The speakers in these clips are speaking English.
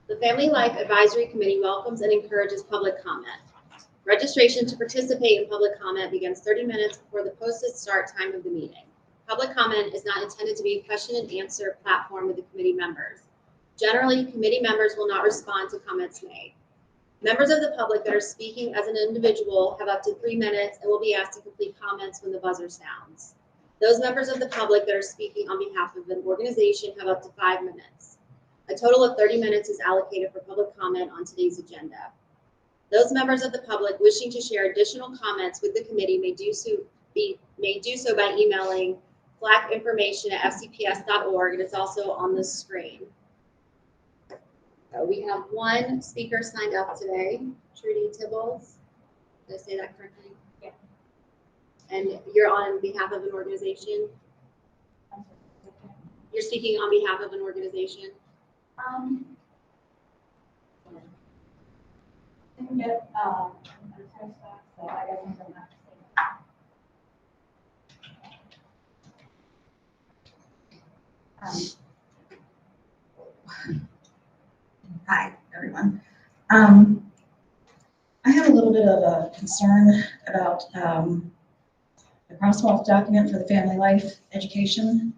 The Family Life Advisory Committee welcomes and encourages public comment. Registration to participate in public comment begins 30 minutes before the posted start time of the meeting. Public comment is not intended to be a question and answer platform with the committee members. Generally, committee members will not respond to comments made. Members of the public that are speaking as an individual have up to 3 minutes and will be asked to complete comments when the buzzer sounds. Those members of the public that are speaking on behalf of an organization have up to 5 minutes. A total of 30 minutes is allocated for public comment on today's agenda. Those members of the public wishing to share additional comments with the committee may do so by emailing flacinformation@fcps.org, and it's also on the screen. We have one speaker signed up today, Trudy Tibbles. Did I say that correctly? Yeah. And you're on behalf of an organization? You're speaking on behalf of an organization? Didn't get a text back, so I guess I'm gonna have to say that. Hi, everyone. I have a little bit of a concern about the crosswalk document for the family life education.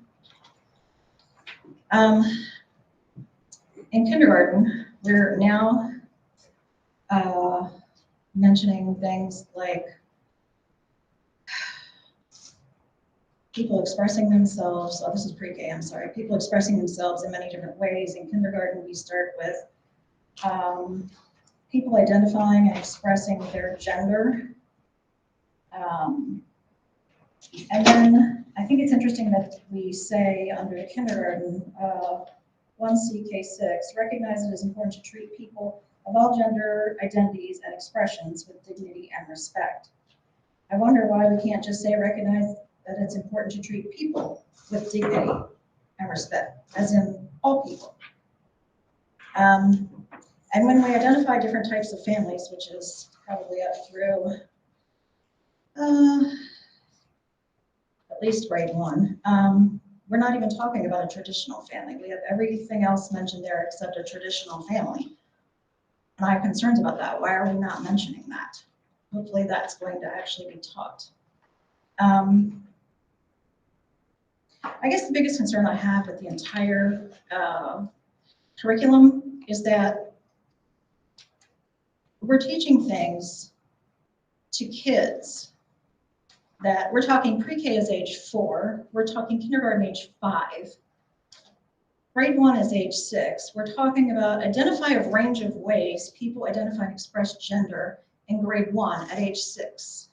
In kindergarten, we're now mentioning things like people expressing themselves. Oh, this is pre-K, I'm sorry. People expressing themselves in many different ways. In kindergarten, we start with people identifying and expressing their gender. And then I think it's interesting that we say under the kindergarten, 1CK6, recognize it is important to treat people of all gender identities and expressions with dignity and respect. I wonder why we can't just say recognize that it's important to treat people with dignity and respect, as in all people. And when we identify different types of families, which is probably up through at least grade 1, we're not even talking about a traditional family. We have everything else mentioned there except a traditional family. And I have concerns about that. Why are we not mentioning that? Hopefully that's going to actually be taught. I guess the biggest concern I have with the entire curriculum is that we're teaching things to kids that we're talking pre-K is age 4, we're talking kindergarten age 5, grade 1 is age 6. We're talking about identify a range of ways people identify and express gender in grade 1 at age 6.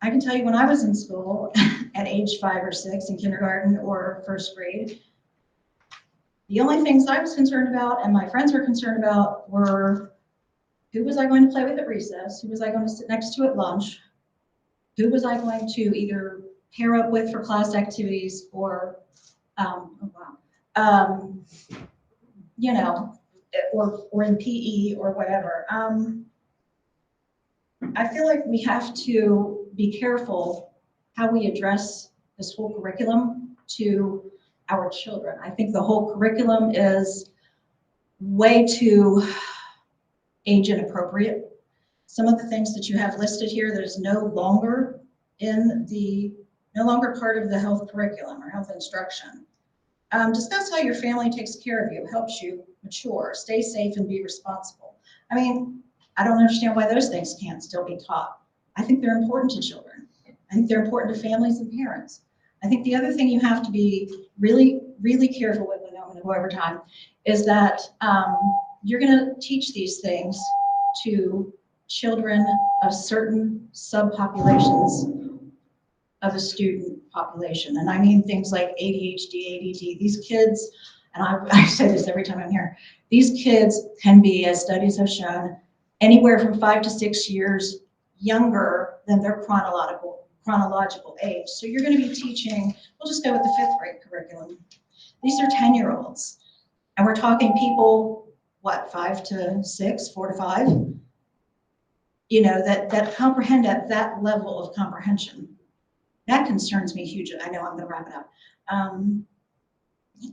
I can tell you when I was in school at age 5 or 6 in kindergarten or first grade, the only things I was concerned about and my friends were concerned about were who was I going to play with at recess, who was I going to sit next to at lunch, who was I going to either pair up with for class activities or, you know, or in PE or whatever. I feel like we have to be careful how we address this whole curriculum to our children. I think the whole curriculum is way too age inappropriate. Some of the things that you have listed here that is no longer part of the health curriculum or health instruction. Discuss how your family takes care of you, helps you mature, stay safe, and be responsible. I mean, I don't understand why those things can't still be taught. I think they're important to children. I think they're important to families and parents. I think the other thing you have to be really, really careful with, and I'm going to go over time, is that you're going to teach these things to children of certain subpopulations of a student population. And I mean things like ADHD, ADD. These kids, and I say this every time I'm here, these kids can be, as studies have shown, anywhere from 5 to 6 years younger than their chronological age. So you're going to be teaching, we'll just go with the 5th grade curriculum. These are 10-year-olds. And we're talking people, what, 5 to 6, 4 to 5? You know, that comprehend at that level of comprehension. That concerns me hugely. I know I'm going to wrap it up.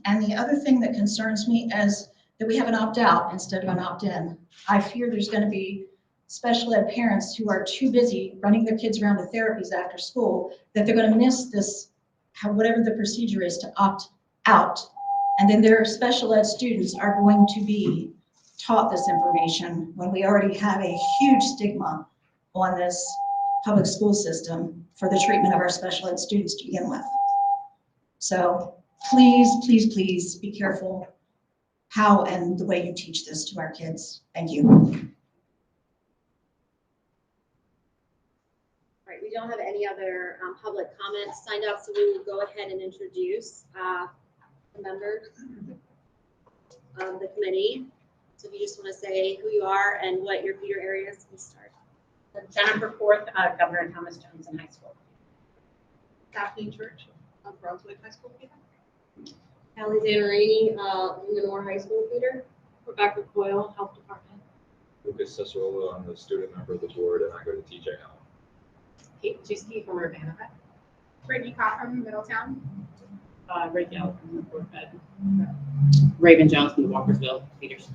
And the other thing that concerns me is that we have an opt-out instead of an opt-in. I fear there's going to be special ed parents who are too busy running their kids around to therapies after school that they're going to miss this, whatever the procedure is to opt out. And then their special ed students are going to be taught this information when we already have a huge stigma on this public school system for the treatment of our special ed students to begin with. So please, please, please be careful how and the way you teach this to our kids. Thank you. All right, we don't have any other public comments signed up, so we will go ahead and introduce the members of the committee. So if you just want to say who you are and what your feeder areas, we start. Jennifer Forth, Governor Thomas Jefferson High School. Kathleen Church of Brunswick High School feeder. Allie Zanarini, Lenore High School feeder. Rebecca Coyle, Health Department. Lucas Cicerolo, I'm the student member of the board, and I go to TJ now. Kate Juski from Urbana. Brittany Cobb from Middletown. Rick Yell from the Fort Bed. Raven Jones from the Walkersville feeders.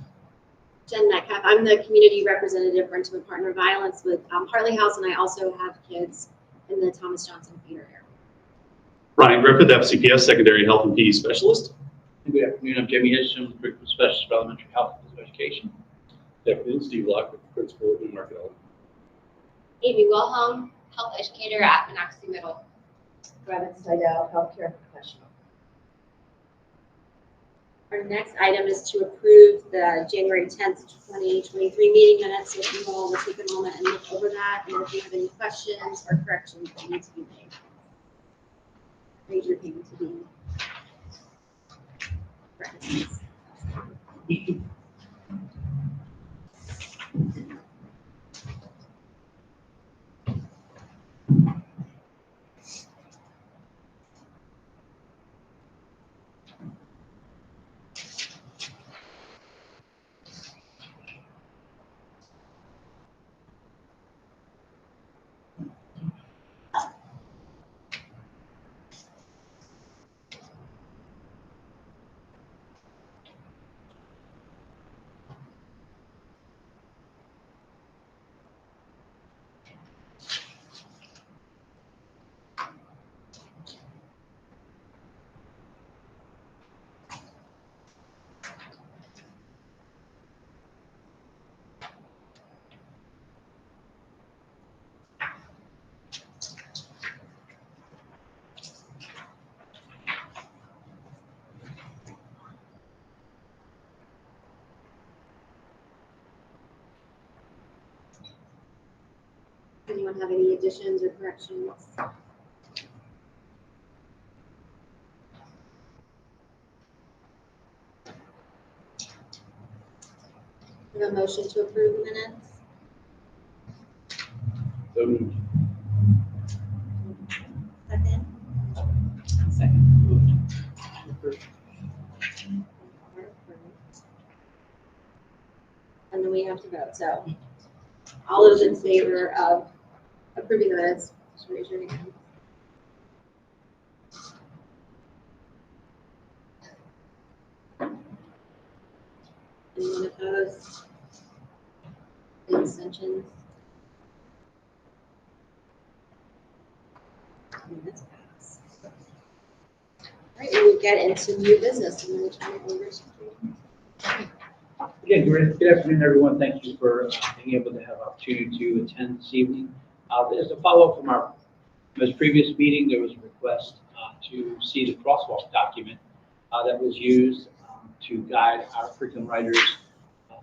Jen Metcalf, I'm the community representative for Intimate Partner Violence with Hartley House, and I also have kids in the Thomas Johnson feeder area. Ryan Griffith, FCPS Secondary Health and PD Specialist. Good afternoon, I'm Jimmy Hitchum, Curriculum Specialist for Elementary Health and Physical Education. Good afternoon, Steve Lock, Principal in Market Element. Amy Wilhelm, Health Educator at Monocacy Middle. Robin Slidell, Healthcare Professional. Our next item is to approve the January 10th, 2023 meeting minutes. So if you all will take a moment and look over that, and if you have any questions or corrections that need to be made, raise your hand to be recognized. Anyone have any additions or corrections? We have a motion to approve the minutes. So moved. Second. Second. And then we have to vote. So all those in favor of approving the minutes, just raise your hand. Anyone opposed? Any abstentions? Minutes pass. All right, we will get into new business. I'm going to turn it over to Again, good afternoon, everyone. Thank you for being able to have opportunity to attend this evening. As a follow-up from our most previous meeting, there was a request to see the crosswalk document that was used to guide our curriculum writers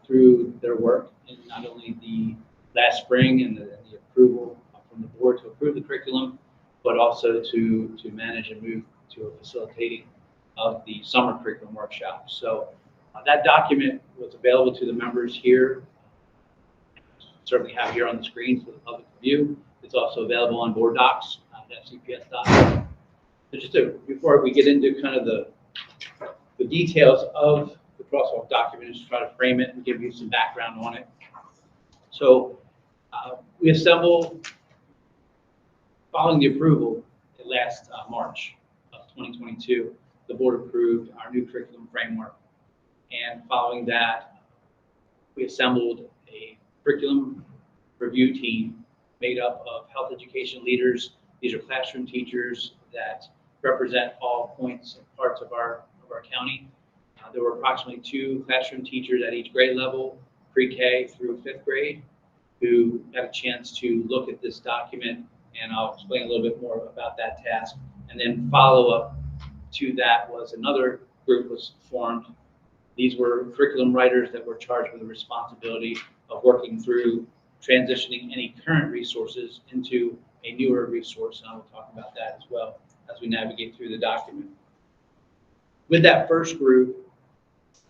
through their work, and not only the last spring and the approval from the board to approve the curriculum, but also to manage and move to a facilitating of the summer curriculum workshop. So that document was available to the members here. Certainly have here on the screen for the public view. It's also available on board docs, CPS docs. So just before we get into kind of the details of the crosswalk document, just try to frame it and give you some background on it. So we assembled, following the approval last March of 2022, the board approved our new curriculum framework. And following that, we assembled a curriculum review team made up of health education leaders. These are classroom teachers that represent all points and parts of our county. There were approximately 2 classroom teachers at each grade level, pre-K through 5th grade, who got a chance to look at this document, and I'll explain a little bit more about that task. And then follow-up to that was another group was formed. These were curriculum writers that were charged with the responsibility of working through transitioning any current resources into a newer resource, and I will talk about that as well as we navigate through the document. With that first group,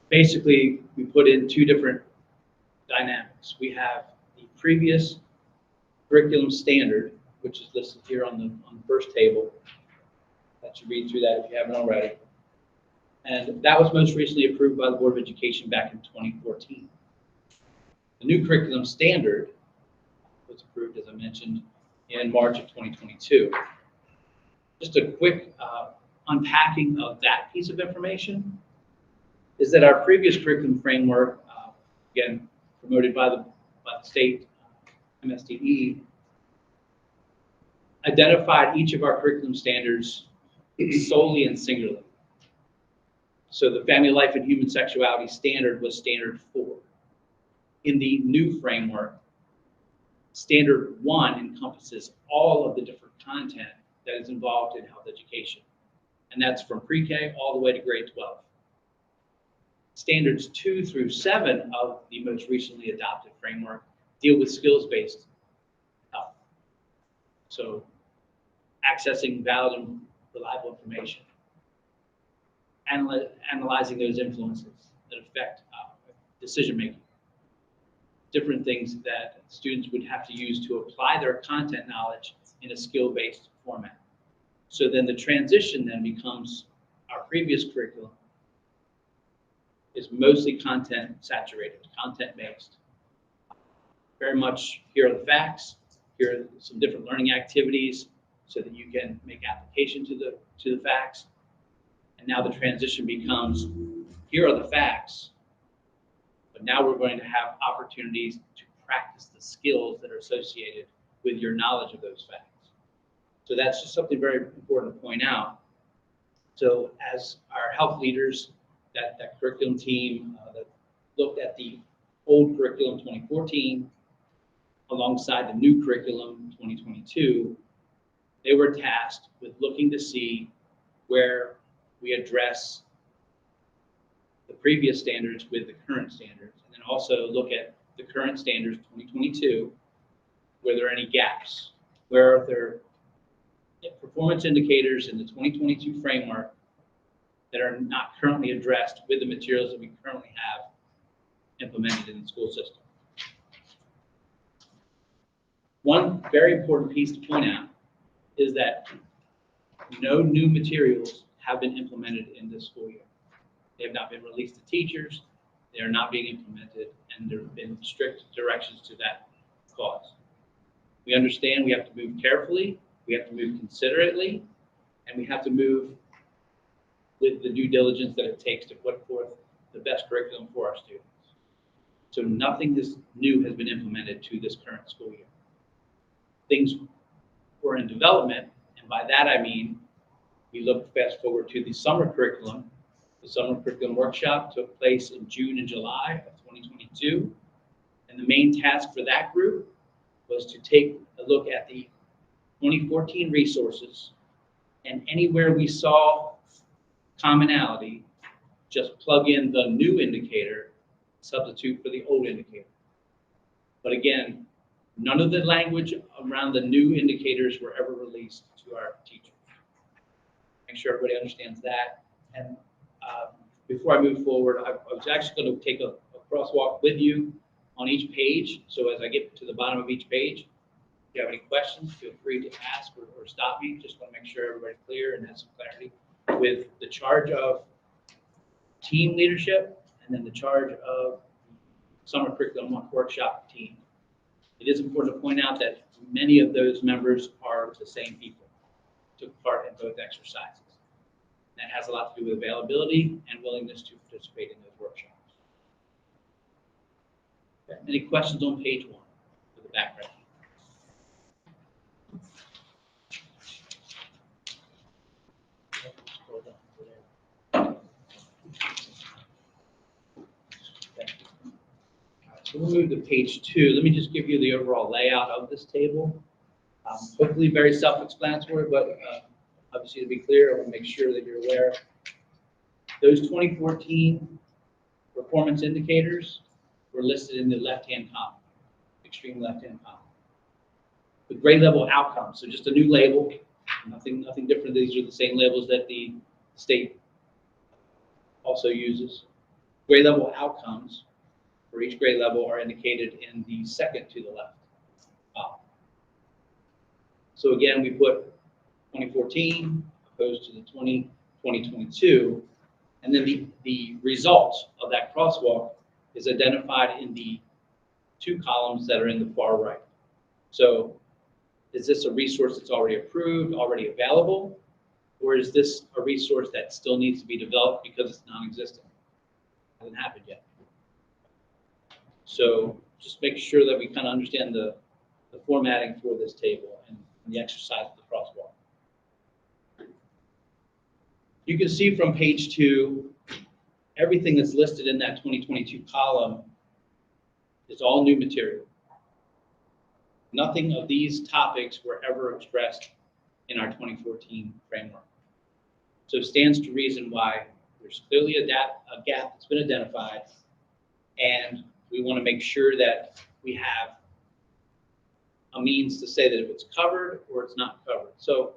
basically we put in 2 different dynamics. We have the previous curriculum standard, which is listed here on the first table. Let you read through that if you haven't already. And that was most recently approved by the Board of Education back in 2014. The new curriculum standard was approved, as I mentioned, in March of 2022. Just a quick unpacking of that piece of information is that our previous curriculum framework, again, promoted by the state MSDE, identified each of our curriculum standards solely and singularly. So the family life and human sexuality standard was standard 4. In the new framework, standard 1 encompasses all of the different content that is involved in health education. And that's from pre-K all the way to grade 12. Standards 2 through 7 of the most recently adopted framework deal with skills-based health. So accessing valid and reliable information, analyzing those influences that affect decision-making, different things that students would have to use to apply their content knowledge in a skill-based format. So then the transition then becomes our previous curriculum is mostly content saturated, content based. Very much here are the facts, here are some different learning activities so that you can make application to the facts. And now the transition becomes, here are the facts, but now we're going to have opportunities to practice the skills that are associated with your knowledge of those facts. So that's just something very important to point out. So as our health leaders, that curriculum team that looked at the old curriculum 2014 alongside the new curriculum 2022, they were tasked with looking to see where we address the previous standards with the current standards, and then also look at the current standards 2022, were there any gaps? Where are there performance indicators in the 2022 framework that are not currently addressed with the materials that we currently have implemented in the school system? One very important piece to point out is that no new materials have been implemented in this school year. They have not been released to teachers, they are not being implemented, and there have been strict directions to that cause. We understand we have to move carefully, we have to move considerately, and we have to move with the due diligence that it takes to put forth the best curriculum for our students. So nothing new has been implemented to this current school year. Things were in development, and by that I mean, we look fast forward to the summer curriculum. The summer curriculum workshop took place in June and July of 2022, and the main task for that group was to take a look at the 2014 resources, and anywhere we saw commonality, just plug in the new indicator, substitute for the old indicator. But again, none of the language around the new indicators were ever released to our teachers. Make sure everybody understands that. And before I move forward, I was actually going to take a crosswalk with you on each page. So as I get to the bottom of each page, if you have any questions, feel free to ask or stop me. Just want to make sure everybody's clear and has some clarity with the charge of team leadership and then the charge of summer curriculum workshop team. It is important to point out that many of those members are the same people, took part in both exercises. That has a lot to do with availability and willingness to participate in those workshops. Okay. Any questions on page 1 for the background? So we'll move to page 2. Let me just give you the overall layout of this table. Hopefully very self-explanatory, but obviously to be clear, I want to make sure that you're aware. Those 2014 performance indicators were listed in the left-hand column, extreme left-hand column. The grade level outcomes, so just a new label, nothing different. These are the same labels that the state also uses. Grade level outcomes for each grade level are indicated in the second to the left column. So again, we put 2014 opposed to the 2022, and then the result of that crosswalk is identified in the 2 columns that are in the far right. So is this a resource that's already approved, already available, or is this a resource that still needs to be developed because it's non-existent? It hasn't happened yet. So just make sure that we kind of understand the formatting for this table and the exercise of the crosswalk. You can see from page 2, everything that's listed in that 2022 column is all new material. Nothing of these topics were ever expressed in our 2014 framework. So it stands to reason why there's clearly a gap that's been identified, and we want to make sure that we have a means to say that if it's covered or it's not covered. So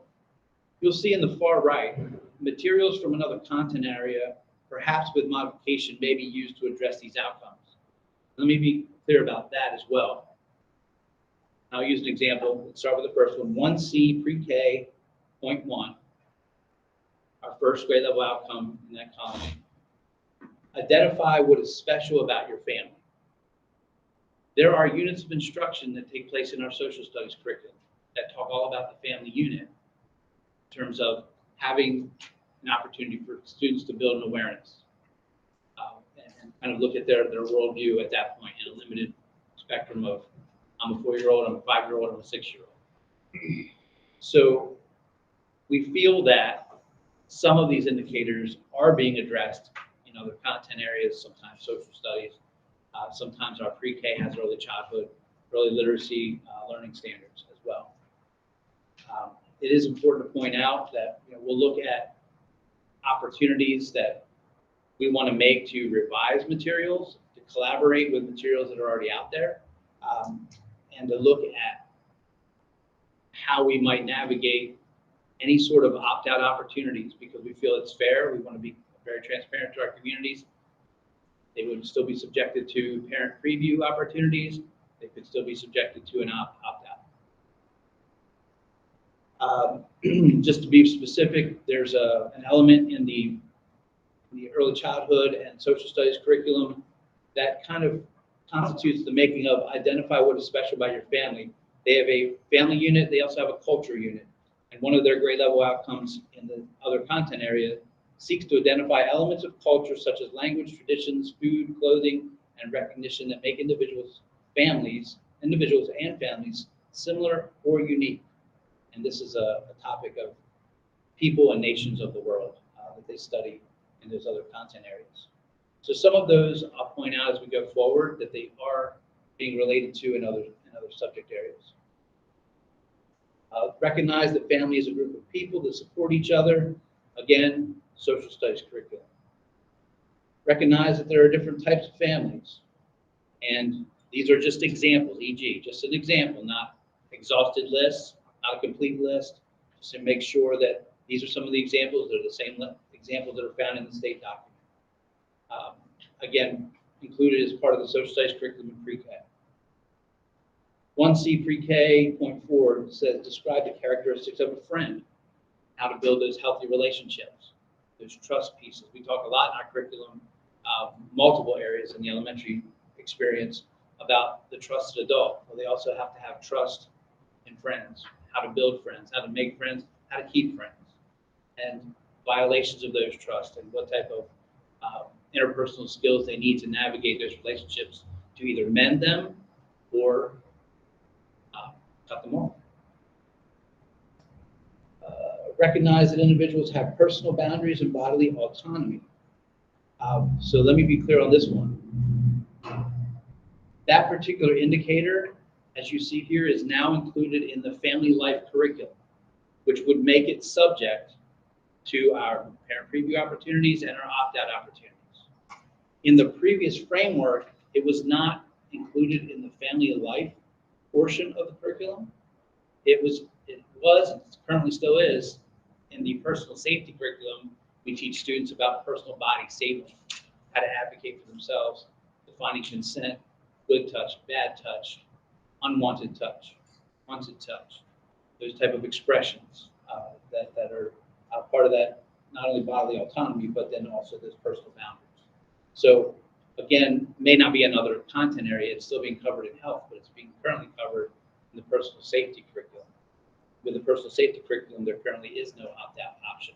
you'll see in the far right, materials from another content area, perhaps with modification, may be used to address these outcomes. Let me be clear about that as well. I'll use an example. Let's start with the first one. 1C pre-K, point 1, our first grade level outcome in that column. Identify what is special about your family. There are units of instruction that take place in our social studies curriculum that talk all about the family unit in terms of having an opportunity for students to build an awareness and kind of look at their worldview at that point in a limited spectrum of I'm a 4-year-old, I'm a 5-year-old, I'm a 6-year-old. So we feel that some of these indicators are being addressed in other content areas, sometimes social studies, sometimes our pre-K has early childhood, early literacy learning standards as well. It is important to point out that we'll look at opportunities that we want to make to revise materials, to collaborate with materials that are already out there, and to look at how we might navigate any sort of opt-out opportunities, because we feel it's fair. We want to be very transparent to our communities. They would still be subjected to parent preview opportunities. They could still be subjected to an opt-out. Just to be specific, there's an element in the early childhood and social studies curriculum that kind of constitutes the making of identify what is special about your family. They have a family unit. They also have a culture unit. And one of their grade level outcomes in the other content area seeks to identify elements of culture such as language, traditions, food, clothing, and recognition that make individuals and families similar or unique. And this is a topic of people and nations of the world that they study in those other content areas. So some of those I'll point out as we go forward that they are being related to in other subject areas. Recognize that family is a group of people that support each other. Again, social studies curriculum. Recognize that there are different types of families. And these are just examples, e.g., just an example, not exhausted lists, not a complete list, just to make sure that these are some of the examples. They're the same examples that are found in the state document. Again, included as part of the social studies curriculum in pre-K. 1C pre-K, point 4, says describe the characteristics of a friend, how to build those healthy relationships, those trust pieces. We talk a lot in our curriculum, multiple areas in the elementary experience about the trusted adult. Well, they also have to have trust in friends, how to build friends, how to make friends, how to keep friends, and violations of those trusts and what type of interpersonal skills they need to navigate those relationships to either mend them or cut them off. Recognize that individuals have personal boundaries and bodily autonomy. So let me be clear on this one. That particular indicator, as you see here, is now included in the family life curriculum, which would make it subject to our parent preview opportunities and our opt-out opportunities. In the previous framework, it was not included in the family life portion of the curriculum. It was, and currently still is, in the personal safety curriculum. We teach students about personal body safety, how to advocate for themselves, defining consent, good touch, bad touch, unwanted touch, wanted touch, those type of expressions that are part of that, not only bodily autonomy, but then also those personal boundaries. So again, may not be another content area, it's still being covered in health, but it's being currently covered in the personal safety curriculum. With the personal safety curriculum, there currently is no opt-out option.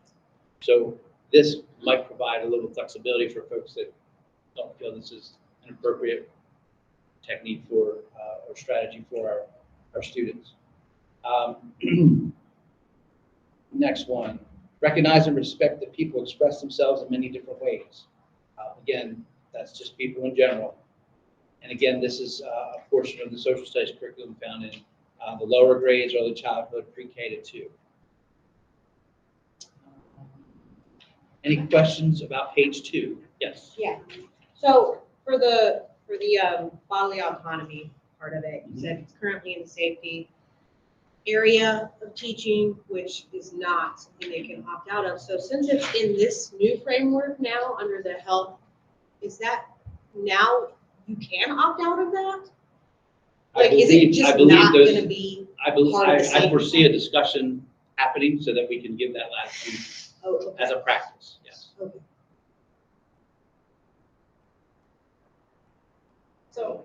So this might provide a little flexibility for folks that don't feel this is an appropriate technique for or strategy for our students. Next one, recognize and respect that people express themselves in many different ways. Again, that's just people in general. And again, this is a portion of the social studies curriculum found in the lower grades, early childhood, pre-K to 2. Any questions about page 2? Yes. Yeah, so for the bodily autonomy part of it, you said it's currently in the safety area of teaching, which is not something they can opt out of. So since it's in this new framework now under the health, is that now you can opt out of that? Like, is it just not gonna be? I foresee a discussion happening so that we can give that latitude Okay. as a practice, yes. Okay. So,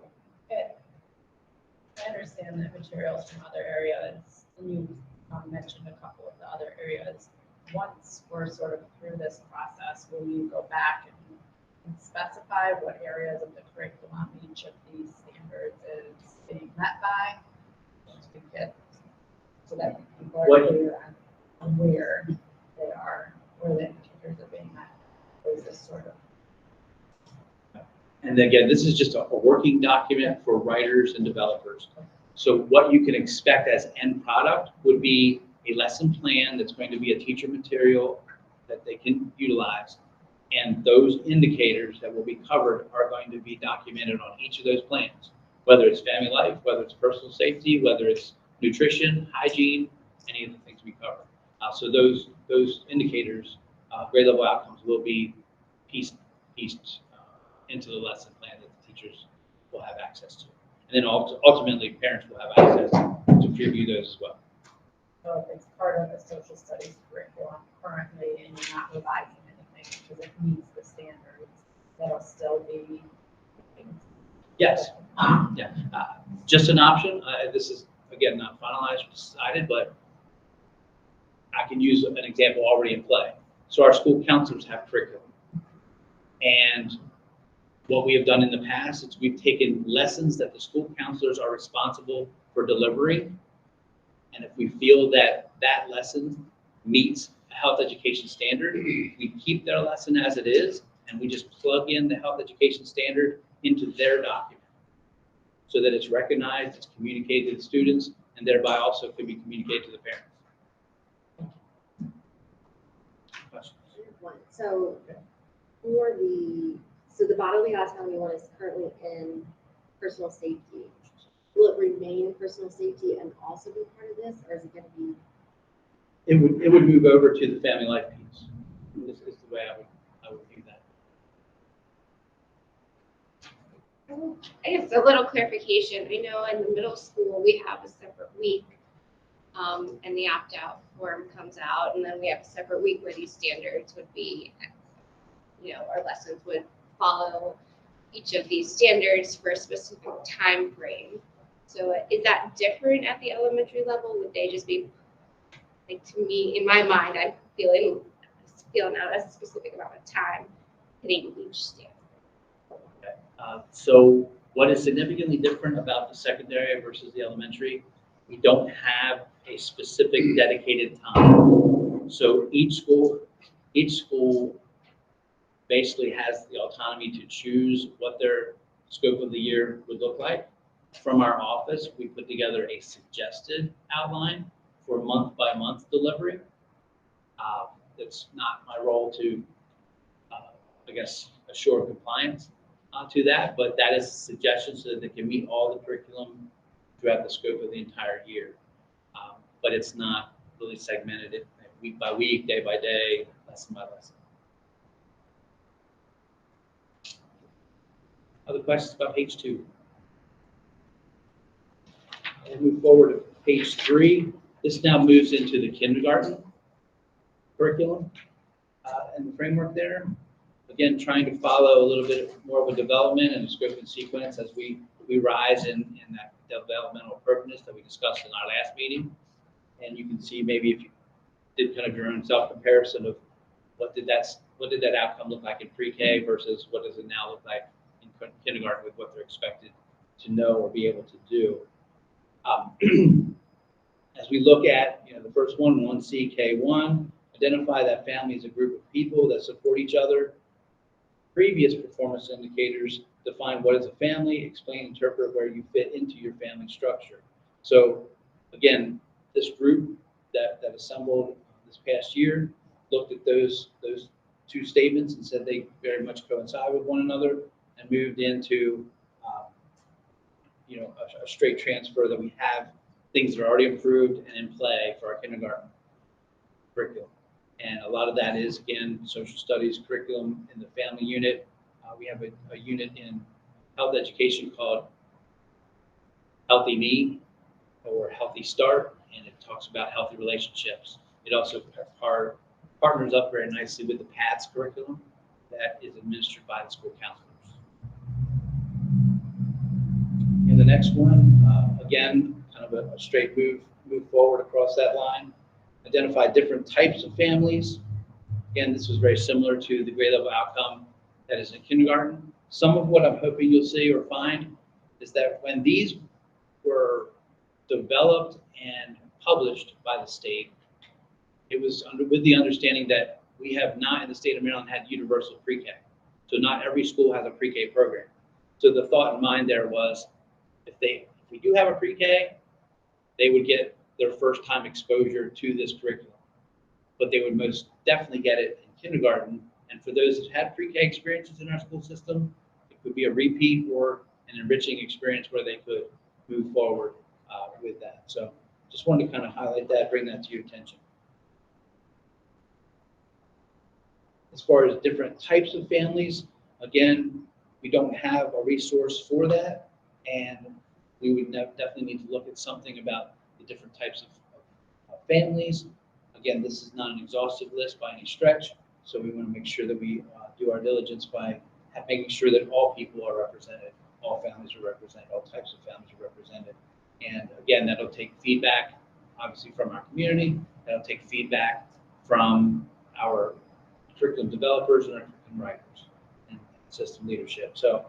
I understand that materials from other areas, and you mentioned a couple of the other areas. Once we're sort of through this process, will you go back and specify what areas of the curriculum each of these standards is being met by? To get, so that people are clear on where they are, where the indicators are being met. Or is this sort of? And again, this is just a working document for writers and developers. So what you can expect as end product would be a lesson plan that's going to be a teacher material that they can utilize. And those indicators that will be covered are going to be documented on each of those plans, whether it's family life, whether it's personal safety, whether it's nutrition, hygiene, any of the things we cover. So those indicators, grade level outcomes, will be pieced into the lesson plan that the teachers will have access to. And then ultimately, parents will have access to preview those as well. So if it's part of a social studies curriculum currently and you're not revising anything because it meets the standards, that'll still be. Yes. Yeah. Just an option. This is, again, not finalized or decided, but I can use an example already in play. So our school counselors have curriculum. And what we have done in the past is we've taken lessons that the school counselors are responsible for delivering. And if we feel that that lesson meets a health education standard, we keep their lesson as it is, and we just plug in the health education standard into their document so that it's recognized, it's communicated to the students, and thereby also can be communicated to the parents. Questions? So the bodily autonomy one is currently in personal safety. Will it remain personal safety and also be part of this, or is it going to be? It would move over to the family life piece. This is the way I would view that. I guess a little clarification. I know in the middle school, we have a separate week, and the opt-out form comes out, and then we have a separate week where these standards would be, our lessons would follow each of these standards for a specific time frame. So is that different at the elementary level? Would they just be, like, to me, in my mind, I'm feeling out a specific amount of time hitting each standard? So What is significantly different about the secondary versus the elementary? We don't have a specific dedicated time. So each school basically has the autonomy to choose what their scope of the year would look like. From our office, we put together a suggested outline for month-by-month delivery. It's not my role to, assure compliance to that, but that is a suggestion so that they can meet all the curriculum throughout the scope of the entire year. But it's not really segmented week by week, day by day, lesson by lesson. Other questions about page 2? We'll move forward to page 3. This now moves into the kindergarten curriculum and the framework there. Again, trying to follow a little bit more of a development and a scope and sequence as we rise in that developmental appropriateness that we discussed in our last meeting. And you can see maybe if you did kind of your own self-comparison of what did that outcome look like in pre-K versus what does it now look like in kindergarten with what they're expected to know or be able to do. As we look at the first one, 1C, K1, identify that family is a group of people that support each other. Previous performance indicators define what is a family, explain, interpret where you fit into your family structure. So again, this group that assembled this past year looked at those 2 statements and said they very much coincide with one another and moved into a straight transfer that we have things that are already approved and in play for our kindergarten curriculum. And a lot of that is, again, social studies curriculum in the family unit. We have a unit in health education called Healthy Me or Healthy Start, and it talks about healthy relationships. It also partners up very nicely with the PATS curriculum that is administered by the school counselors. In the next one, again, kind of a straight move forward across that line. Identify different types of families. Again, this was very similar to the grade level outcome that is in kindergarten. Some of what I'm hoping you'll see or find is that when these were developed and published by the state, it was with the understanding that we have not in the state of Maryland had universal pre-K. So not every school has a pre-K program. So the thought in mind there was if we do have a pre-K, they would get their first time exposure to this curriculum, but they would most definitely get it in kindergarten. And for those that had pre-K experiences in our school system, it could be a repeat or an enriching experience where they could move forward with that. So just wanted to kind of highlight that, bring that to your attention. As far as different types of families, again, we don't have a resource for that, and we would definitely need to look at something about the different types of families. Again, this is not an exhaustive list by any stretch, so we want to make sure that we do our diligence by making sure that all people are represented, all families are represented, all types of families are represented. And again, that'll take feedback, obviously, from our community. That'll take feedback from our curriculum developers and our curriculum writers and system leadership. So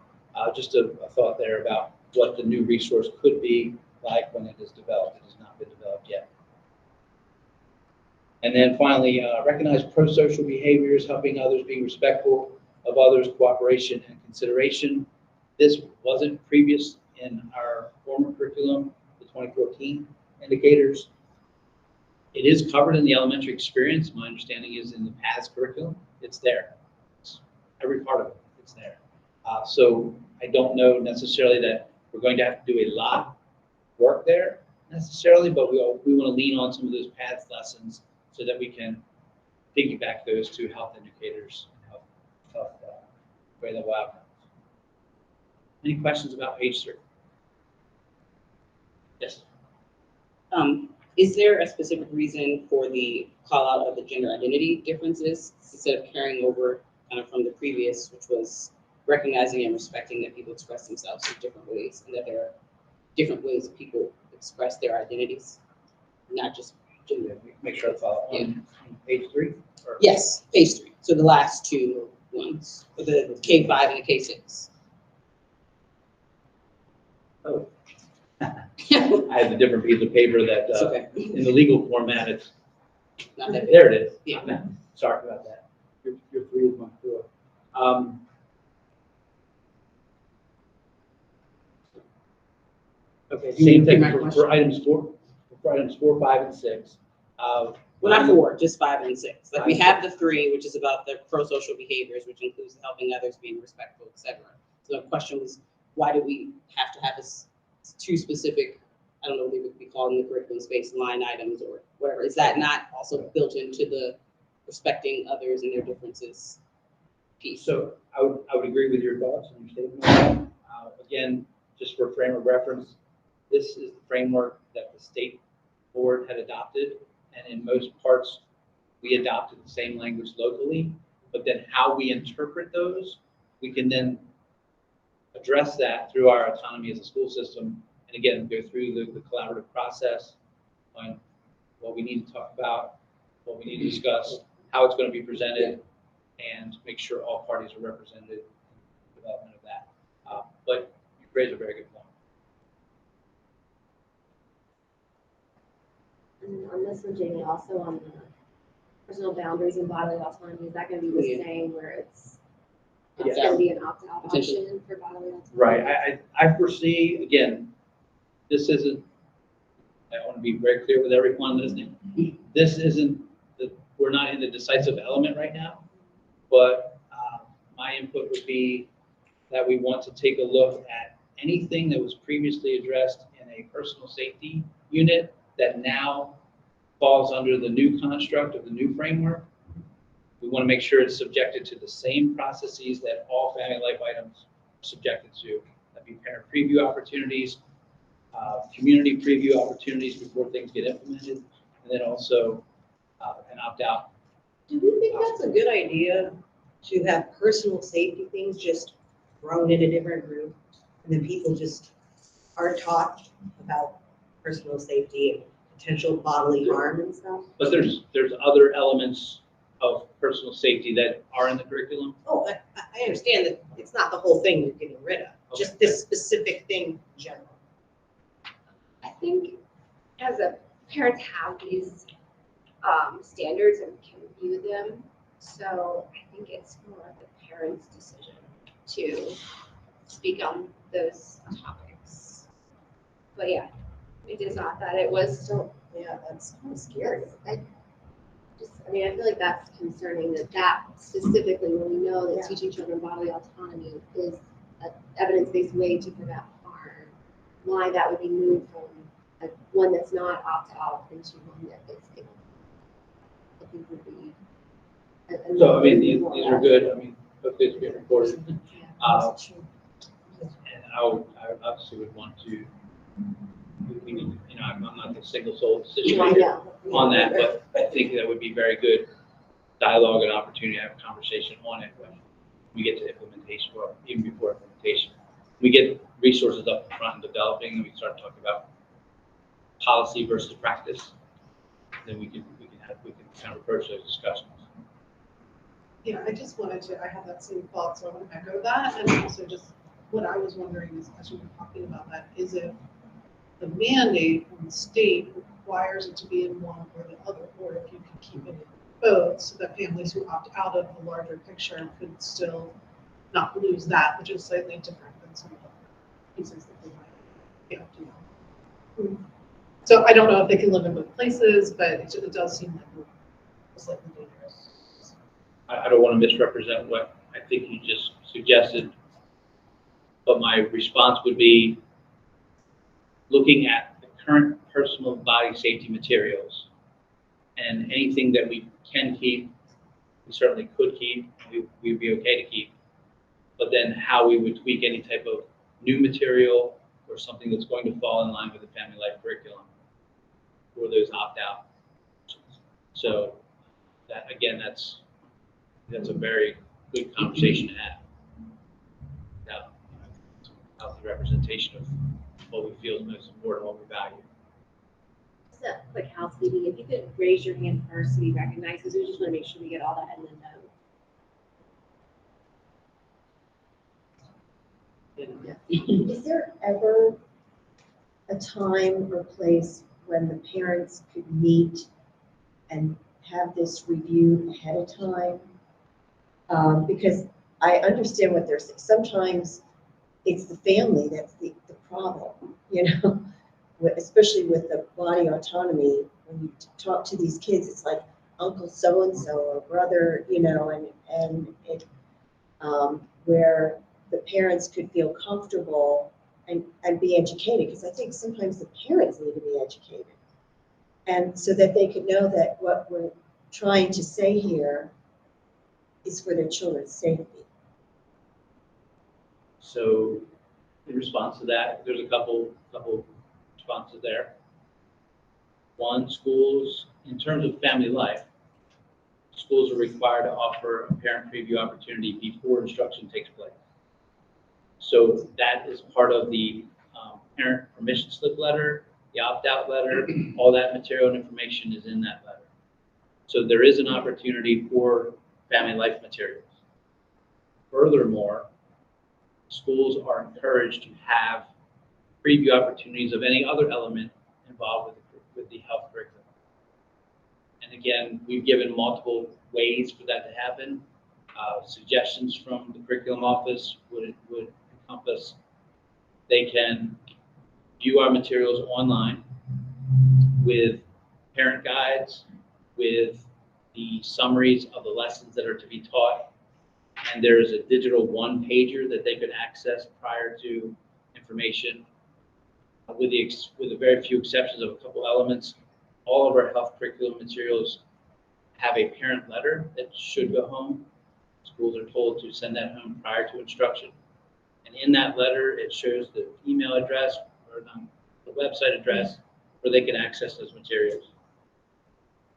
just a thought there about what the new resource could be like when it is developed. It has not been developed yet. And then finally, recognize pro-social behaviors, helping others, being respectful of others, cooperation and consideration. This wasn't previous in our former curriculum, the 2014 indicators. It is covered in the elementary experience. My understanding is in the PATS curriculum. It's there. It's every part of it, it's there. So I don't know necessarily that we're going to have to do a lot of work there necessarily, but we want to lean on some of those PATS lessons so that we can piggyback those to health indicators and health grade level outcomes. Any questions about page 3? Yes. Is there a specific reason for the call out of the gender identity differences instead of carrying over kind of from the previous, which was recognizing and respecting that people express themselves in different ways and that there are different ways that people express their identities, not just gender? Make sure to follow on page 3? Or? Yes, page 3. So the last 2 ones, the K5 and the K6. Oh. I have a different piece of paper that, It's okay. in the legal format, it's, Not that big. there it is. Yeah. Sorry about that. Your 3 is my 4. Okay, You same repeat thing my for question? items 4, 5, and 6. Well, not 4, just 5 and 6. Like, we have the 3, which is about the pro-social behaviors, which includes helping others, being respectful, et cetera. So the question was, why do we have to have this 2 specific, I don't know, they would be called in the curriculum space, line items or whatever? Is that not also built into the respecting others and their differences piece? So I would agree with your thoughts and your statement on that. Again, just for frame of reference, this is the framework that the state board had adopted. And in most parts, we adopted the same language locally, but then how we interpret those, we can then address that through our autonomy as a school system. And again, go through the collaborative process on what we need to talk about, what we need to discuss, how it's going to be presented, and make sure all parties are represented in the development of that. But you raise a very good point. And on this one, Jamie, also on the personal boundaries and bodily autonomy, is that gonna be the Yeah. same where it's Yeah. gonna be an opt-out Potentially. option for bodily autonomy? Right. I foresee, again, this isn't, I want to be very clear with everyone listening. This isn't, we're not in the decisive element right now, but my input would be that we want to take a look at anything that was previously addressed in a personal safety unit that now falls under the new construct of the new framework. We want to make sure it's subjected to the same processes that all family life items are subjected to. That'd be parent preview opportunities, community preview opportunities before things get implemented, and then also an opt-out. Do we think that's a good idea to have personal safety things just thrown in a different group? And then people just are taught about personal safety and potential bodily harm and stuff? But there's other elements of personal safety that are in the curriculum. Oh, I understand that it's not the whole thing you're getting rid of, just this specific thing in general. I think as a parents have these standards and can view them, so I think it's more of the parents' decision to speak on those topics. But yeah, it is not that it was still, Yeah, that's kind of scary. I mean, I feel like that's concerning that specifically, when we know that Yeah. teaching children bodily autonomy is an evidence-based way to prevent harm, why that would be moved from one that's not opt-out into one that is able. I think would be. So, I mean, these are good. I mean, hopefully it's being recorded. Yeah. And I obviously would want to, we need, you know, I'm not the single sole decision I maker know. on that, but I think that would be very good dialogue and opportunity to have a conversation on it when we get to implementation, or even before implementation. We get resources up front and developing, and we start talking about policy versus practice. Then we can kind of approach those discussions. Yeah, I just wanted to, I have that same thought, so I want to echo that, and also just, what I was wondering is, as you were talking about that, is if the mandate from the state requires it to be in one or the other, or if you can keep it in both, so that families who opt out of the larger picture could still not lose that, which is slightly different than some of the pieces that they might be opting out. So I don't know if they can live in both places, but it does seem like slightly dangerous. I don't want to misrepresent what I think you just suggested, but my response would be looking at the current personal body safety materials and anything that we can keep, we certainly could keep, we'd be okay to keep, but then how we would tweak any type of new material or something that's going to fall in line with the family life curriculum for those opt-out. So that, again, that's a very good conversation to have. Now, healthy representation of what we feel is most important, what we value. Just a quick housekeeping, if you could raise your hand first to be recognized, because we just want to make sure we get all that in the note. Is there ever a time or place when the parents could meet and have this reviewed ahead of time? Because I understand what they're saying. Sometimes it's the family that's the problem, you know, especially with the body autonomy. When you talk to these kids, it's like Uncle so-and-so or brother, you know, and it, where the parents could feel comfortable and be educated, because I think sometimes the parents need to be educated. And so that they could know that what we're trying to say here is for their children's safety. So in response to that, there's a couple responses there. One, schools, in terms of family life, schools are required to offer a parent preview opportunity before instruction takes place. So that is part of the parent permission slip letter, the opt-out letter, all that material and information is in that letter. So there is an opportunity for family life materials. Furthermore, schools are encouraged to have preview opportunities of any other element involved with the health curriculum. And again, we've given multiple ways for that to happen. Suggestions from the curriculum office would encompass, they can view our materials online with parent guides, with the summaries of the lessons that are to be taught. And there is a digital one-pager that they could access prior to information. With the very few exceptions of a couple elements, all of our health curriculum materials have a parent letter that should go home. Schools are told to send that home prior to instruction. And in that letter, it shows the email address or the website address where they can access those materials.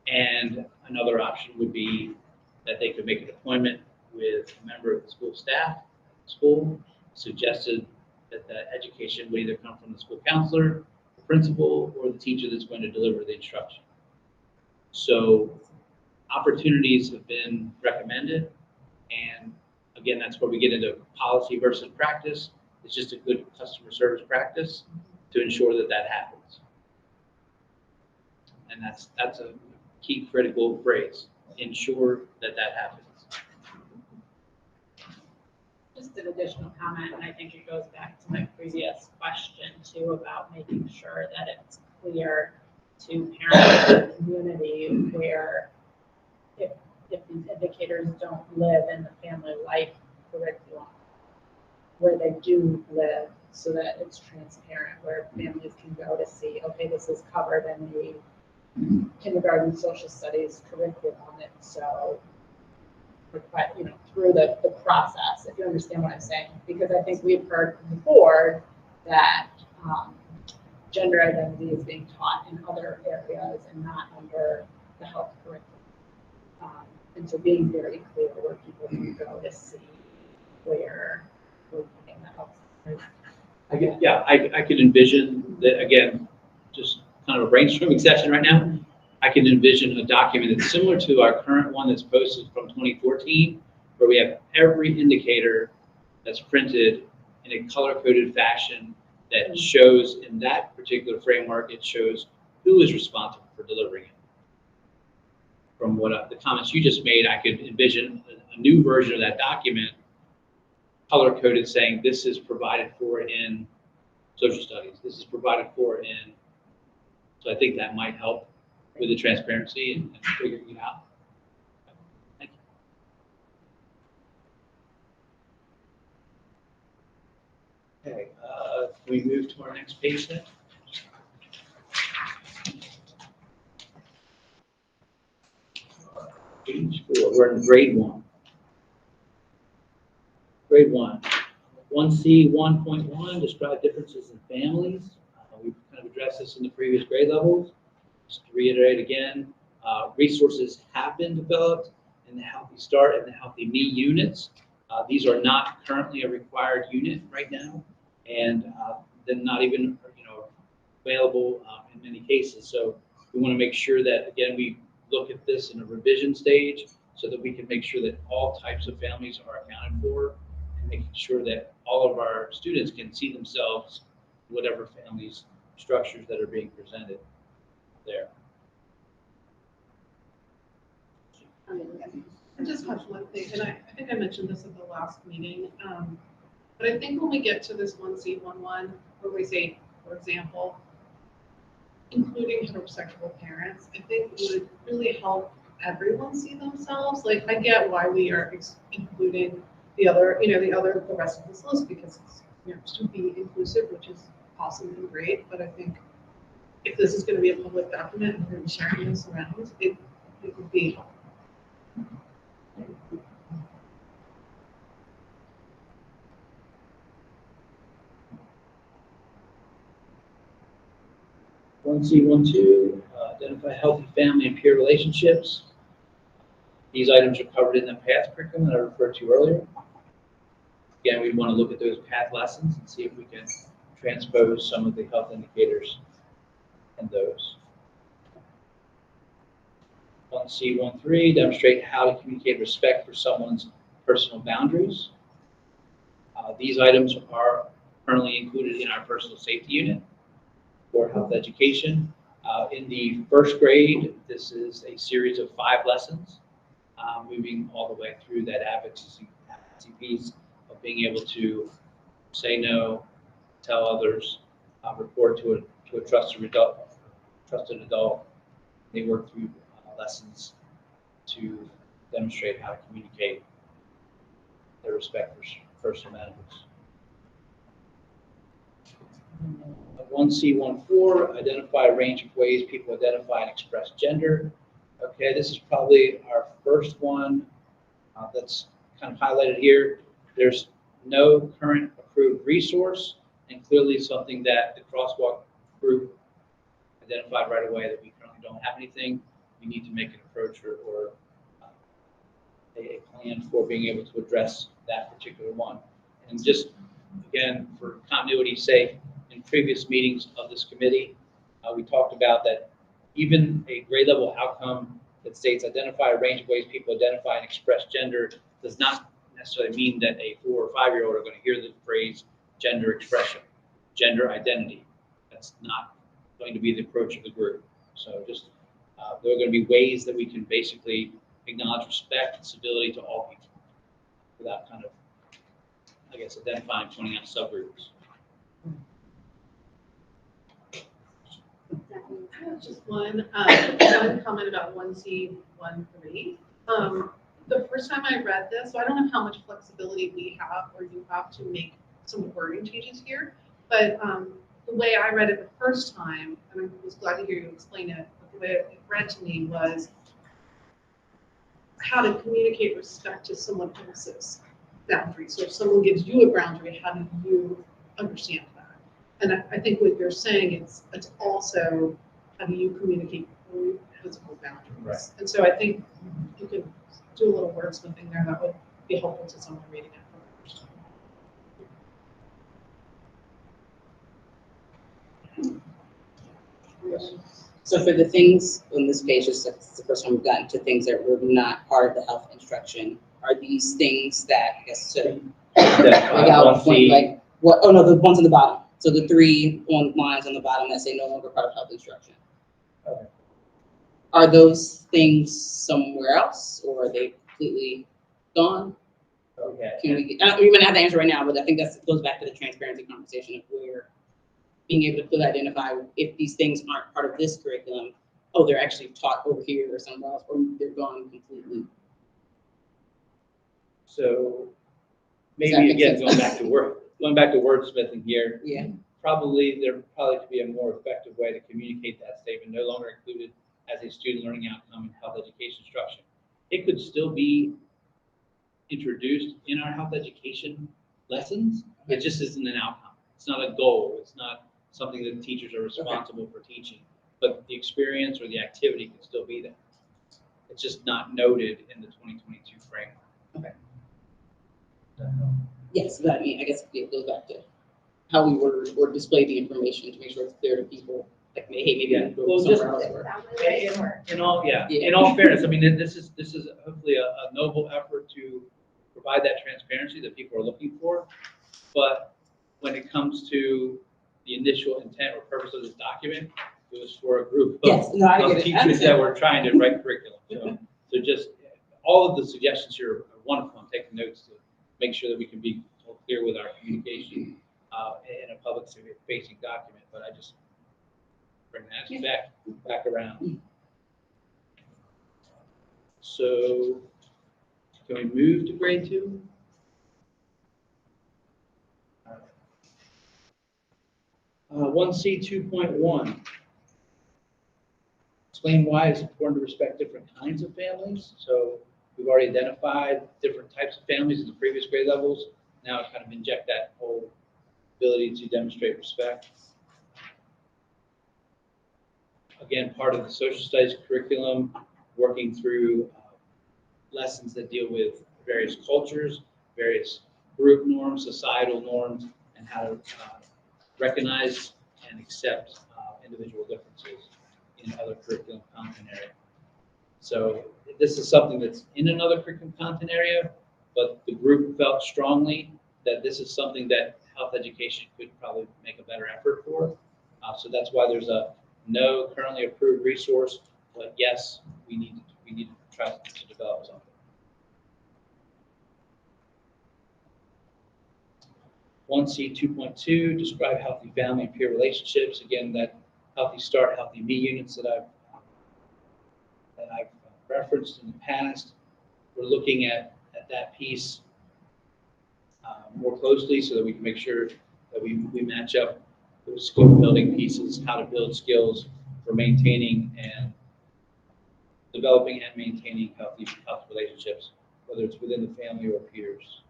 And another option would be that they could make an appointment with a member of the school staff. School suggested that the education would either come from the school counselor, the principal, or the teacher that's going to deliver the instruction. So opportunities have been recommended. And again, that's where we get into policy versus practice. It's just a good customer service practice to ensure that that happens. And that's a key critical phrase, ensure that that happens. Just an additional comment, and I think it goes back to my previous question too about making sure that it's clear to parents and the community where if these indicators don't live in the family life curriculum, where they do live, so that it's transparent, where families can go to see, okay, this is covered in the kindergarten social studies curriculum, and so through the process, if you understand what I'm saying, because I think we've heard before that gender identity is being taught in other areas and not under the health curriculum. And so being very clear where people can go to see where we're putting the health. I could envision that, again, just kind of a brainstorming session right now. I can envision a document that's similar to our current one that's posted from 2014, where we have every indicator that's printed in a color-coded fashion that shows, in that particular framework, it shows who is responsible for delivering it. From what the comments you just made, I could envision a new version of that document, color-coded, saying this is provided for in social studies, this is provided for in. So I think that might help with the transparency and figuring it out. Thank you. Okay, can we move to our next page then? Page 4, we're in grade 1. Grade 1. 1C 1.1, describe differences in families. We've kind of addressed this in the previous grade levels. Just to reiterate again, resources have been developed in the Healthy Start and the Healthy Me units. These are not currently a required unit right now, and then not even available in many cases. So we want to make sure that, again, we look at this in a revision stage so that we can make sure that all types of families are accounted for, and making sure that all of our students can see themselves, whatever families structures that are being presented there. I just have one thing, and I think I mentioned this at the last meeting, but I think when we get to this 1C11, where we say, for example, including heterosexual parents, I think it would really help everyone see themselves. Like, I get why we are including the other, the rest of this list, because it's, to be inclusive, which is awesome and great, but I think if this is gonna be a public document and we're gonna be sharing this around, it would be helpful. 1C12, identify healthy family and peer relationships. These items are covered in the PATH curriculum that I referred to earlier. Again, we want to look at those PATH lessons and see if we can transpose some of the health indicators in those. 1C13, demonstrate how to communicate respect for someone's personal boundaries. These items are currently included in our personal safety unit for health education. In the first grade, this is a series of 5 lessons, moving all the way through that advocacy piece of being able to say no, tell others, report to a trusted adult. They work through lessons to demonstrate how to communicate their respect for personal boundaries. 1C14, identify a range of ways people identify and express gender. Okay, this is probably our first one that's kind of highlighted here. There's no current approved resource, and clearly something that the Crosswalk group identified right away that we currently don't have anything. We need to make an approach or a plan for being able to address that particular one. And just, again, for continuity's sake, in previous meetings of this committee, we talked about that even a grade level outcome that states identify a range of ways people identify and express gender does not necessarily mean that a 4 or 5-year-old are going to hear the phrase gender expression, gender identity. That's not going to be the approach of the group. So just, there are going to be ways that we can basically acknowledge respect and civility to all people without kind of, I guess, identifying, pointing out subgroups. I have just one comment about 1C13. The first time I read this, so I don't know how much flexibility we have or you have to make some wording changes here, but the way I read it the first time, and I was glad to hear you explain it, but the way it read to me was how to communicate respect to someone else's boundaries. So if someone gives you a boundary, how do you understand that? And I think what you're saying is it's also how do you communicate through physical boundaries. Right. And so I think you could do a little wordsmithing there that would be helpful to someone reading it for the first time. Yes. So for the things on this page, this is the first time we've gotten to things that were not part of the health instruction. Are these things that, I guess, like what? Oh no, the ones on the bottom. So the 3 lines on the bottom that say no longer part of health instruction. Okay. Are those things somewhere else, or are they completely gone? Okay. Can we? You might not have the answer right now, but I think that goes back to the transparency conversation of where being able to clearly identify if these things aren't part of this curriculum. Oh, they're actually taught over here or somewhere else, or they're gone completely. So Does that maybe make again, sense? going back to wordsmithing here, Yeah. there probably could be a more effective way to communicate that statement, no longer included as a student learning outcome in health education instruction. It could still be introduced in our health education lessons. It just isn't an outcome. It's not a goal. It's not something that teachers are responsible for teaching, but the experience or the activity could still be there. It's just not noted in the 2022 framework. Okay. Does that help? Yes, but I mean, I guess it goes back to how we word or display the information to make sure it's clear to people. Like, hey, maybe I can go Well, somewhere else. Or, In all, Yeah. in all fairness, I mean, this is hopefully a noble effort to provide that transparency that people are looking for. But when it comes to the initial intent or purpose of this document, it was for a group of Yes, no, I of get it. I teachers that understand. were trying to write curriculum. So just, all of the suggestions here are wonderful. I'm taking notes to make sure that we can be clear with our communication in a public facing document, but I just bring that back around. So can we move to grade 2? 1C 2.1. Explain why it's important to respect different kinds of families. So we've already identified different types of families in the previous grade levels. Now kind of inject that whole ability to demonstrate respect. Again, part of the social studies curriculum, working through lessons that deal with various cultures, various group norms, societal norms, and how to recognize and accept individual differences in other curriculum content area. So this is something that's in another curriculum content area, but the group felt strongly that this is something that health education could probably make a better effort for. So that's why there's a no currently approved resource, but yes, we need to try to develop something. 1C 2.2, describe healthy family and peer relationships. Again, that healthy start, healthy me units that I've referenced in the past. We're looking at that piece more closely so that we can make sure that we match up those skill building pieces, how to build skills for maintaining and developing and maintaining healthy relationships, whether it's within the family or peers.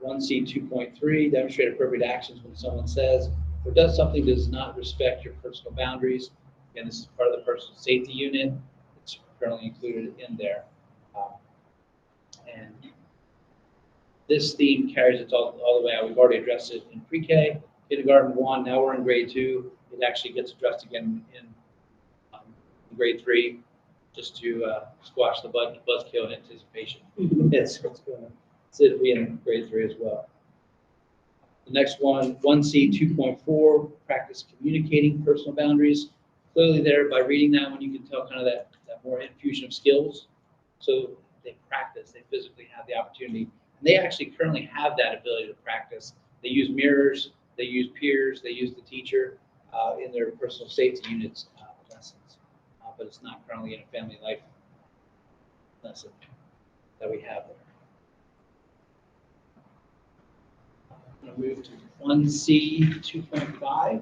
1C 2.3, demonstrate appropriate actions when someone says or does something that does not respect your personal boundaries. Again, this is part of the personal safety unit. It's currently included in there. And this theme carries it all the way out. We've already addressed it in pre-K, kindergarten 1, now we're in grade 2. It actually gets addressed again in grade 3, just to squash the buzzkill and anticipation. It's going to be in grade 3 as well. The next one, 1C 2.4, practice communicating personal boundaries. Clearly there, by reading that one, you can tell kind of that more infusion of skills. So they practice, they physically have the opportunity. And they actually currently have that ability to practice. They use mirrors, they use peers, they use the teacher in their personal safety units lessons. But it's not currently in a family life lesson that we have there. I'm going to move to 1C 2.5.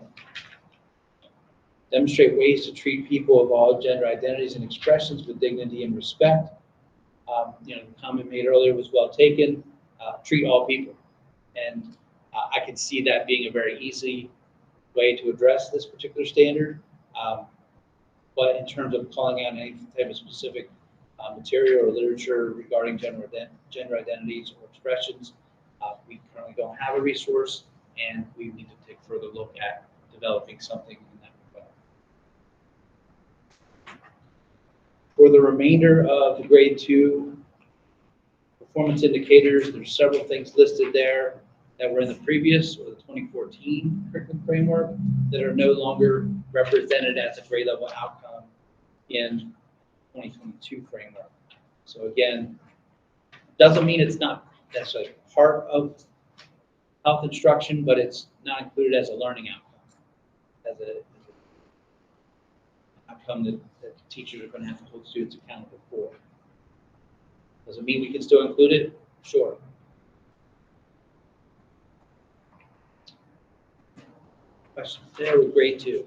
Demonstrate ways to treat people of all gender identities and expressions with dignity and respect. The comment made earlier was well taken. Treat all people. And I can see that being a very easy way to address this particular standard. But in terms of calling out any type of specific material or literature regarding gender identities or expressions, we currently don't have a resource, and we need to take a further look at developing something in that regard. For the remainder of the grade 2 performance indicators, there's several things listed there that were in the previous or the 2014 curriculum framework that are no longer represented as a grade level outcome in 2022 framework. So again, doesn't mean it's not necessarily part of health instruction, but it's not included as a learning outcome, as an outcome that teachers are going to have to hold students accountable for. Does it mean we can still include it? Sure. Questions there with grade 2?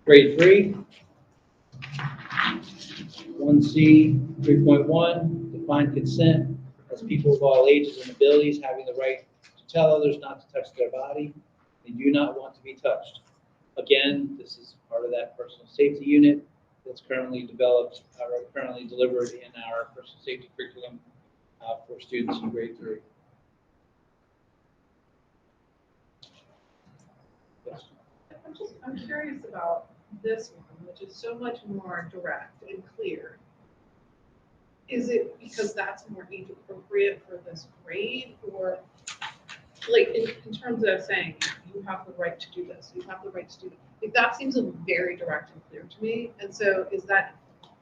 Grade 3, 1C 3.1, define consent as people of all ages and abilities having the right to tell others not to touch their body. They do not want to be touched. Again, this is part of that personal safety unit that's currently developed, or currently delivered in our personal safety curriculum for students in grade 3. Yes. I'm curious about this one, which is so much more direct and clear. is it because that's more age appropriate for this grade, or like in terms of saying, you have the right to do this, you have the right to do that? Like, that seems very direct and clear to me, and so is that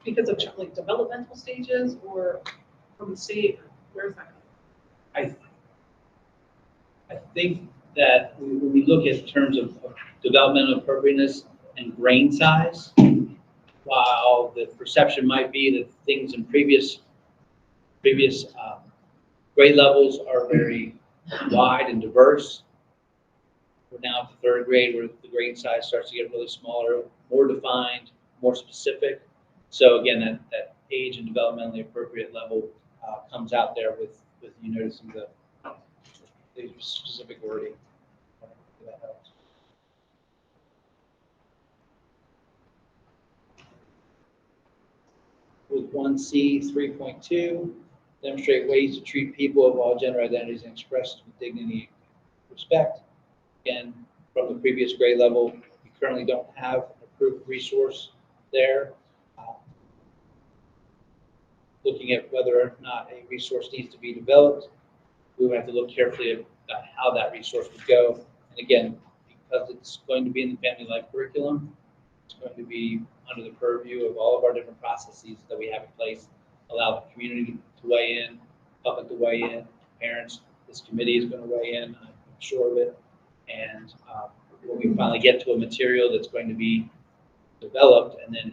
because of like developmental stages or from the state, where's that coming? I think that when we look at terms of developmental appropriateness and grain size, while the perception might be that things in previous grade levels are very wide and diverse, we're now at the third grade where the grain size starts to get really smaller, more defined, more specific. So again, that age and developmentally appropriate level comes out there with you noticing the specific wording. That helps. With 1C 3.2, demonstrate ways to treat people of all gender identities and expressed with dignity and respect. Again, from the previous grade level, we currently don't have an approved resource there. Looking at whether or not a resource needs to be developed, we would have to look carefully at how that resource would go. And again, because it's going to be in the family life curriculum, it's going to be under the purview of all of our different processes that we have in place, allow the community to weigh in, public to weigh in, parents, this committee is going to weigh in, I'm sure of it. And when we finally get to a material that's going to be developed and then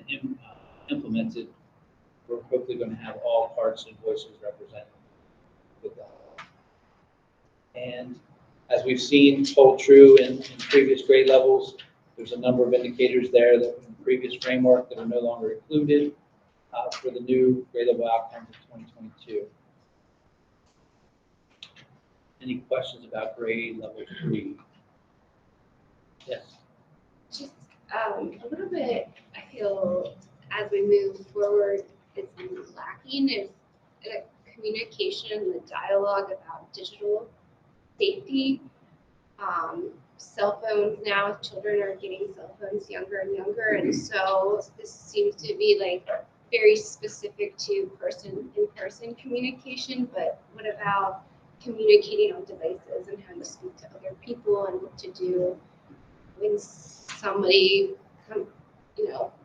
implemented, we're hopefully going to have all parts and voices represented with that. And as we've seen hold true in previous grade levels, there's a number of indicators there that in the previous framework that are no longer included for the new grade level outcomes of 2022. Any questions about grade level 3? Yes. Just a little bit, I feel, as we move forward, it's lacking is a communication, the dialogue about digital safety. Cell phones now, children are getting cell phones younger and younger, and so this seems to be like very specific to in-person communication, but what about communicating on devices and how to speak to other people and what to do when somebody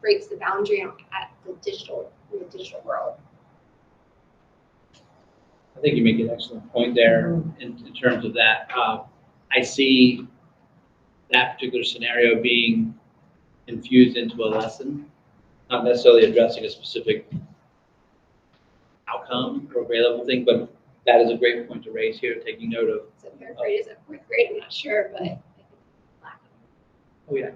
breaks the boundary at in the digital world? I think you make an excellent point there in terms of that. I see that particular scenario being infused into a lesson, not necessarily addressing a specific outcome or grade level thing, but that is a great point to raise here, taking note of. So third grade is a fourth grade, I'm not sure, but I think it's lacking. Oh yeah,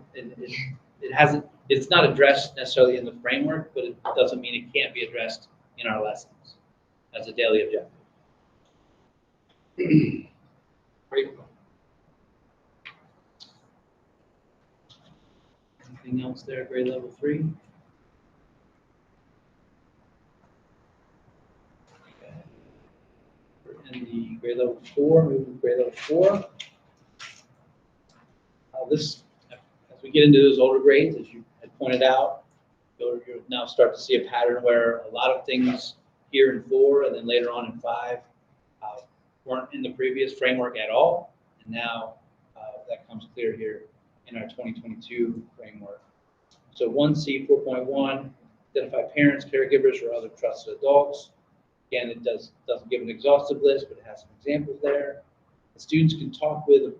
it hasn't, it's not addressed necessarily in the framework, but it doesn't mean it can't be addressed in our lessons as a daily objective. Great. Anything else there, grade level 3? Okay. We're in the grade level 4, moving to grade level 4. As we get into those older grades, as you had pointed out, you'll now start to see a pattern where a lot of things here in 4 and then later on in 5 weren't in the previous framework at all, and now that comes clear here in our 2022 framework. So 1C 4.1, identify parents, caregivers, or other trusted adults. Again, it doesn't give an exhaustive list, but it has some examples there. The students can talk with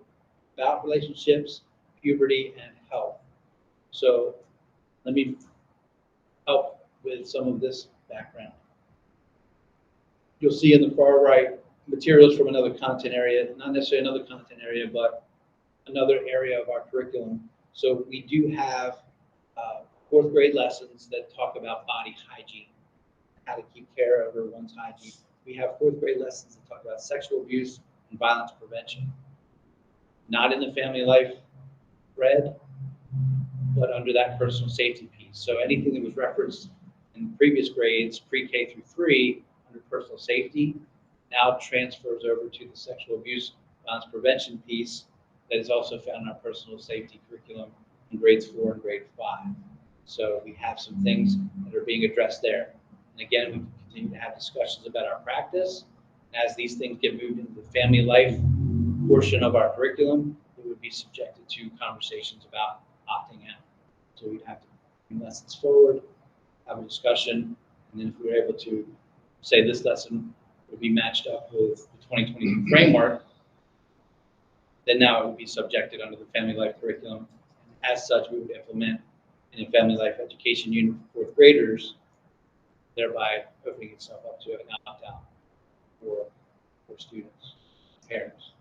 about relationships, puberty, and health. So let me help with some of this background. You'll see in the far right materials from another content area, not necessarily another content area, but another area of our curriculum. So we do have 4th grade lessons that talk about body hygiene, how to keep care of one's hygiene. We have 4th grade lessons that talk about sexual abuse and violence prevention. Not in the family life thread, but under that personal safety piece. So anything that was referenced in previous grades, pre-K through 3, under personal safety, now transfers over to the sexual abuse violence prevention piece that is also found in our personal safety curriculum in grades 4 and grade 5. So we have some things that are being addressed there. And again, we continue to have discussions about our practice. As these things get moved into the family life portion of our curriculum, it would be subjected to conversations about opting out. So we'd have to bring lessons forward, have a discussion, and then if we were able to say this lesson would be matched up with the 2020 framework, then now it would be subjected under the family life curriculum. As such, we would implement in a family life education unit for fourth graders, thereby opening itself up to an opt-out for students, parents.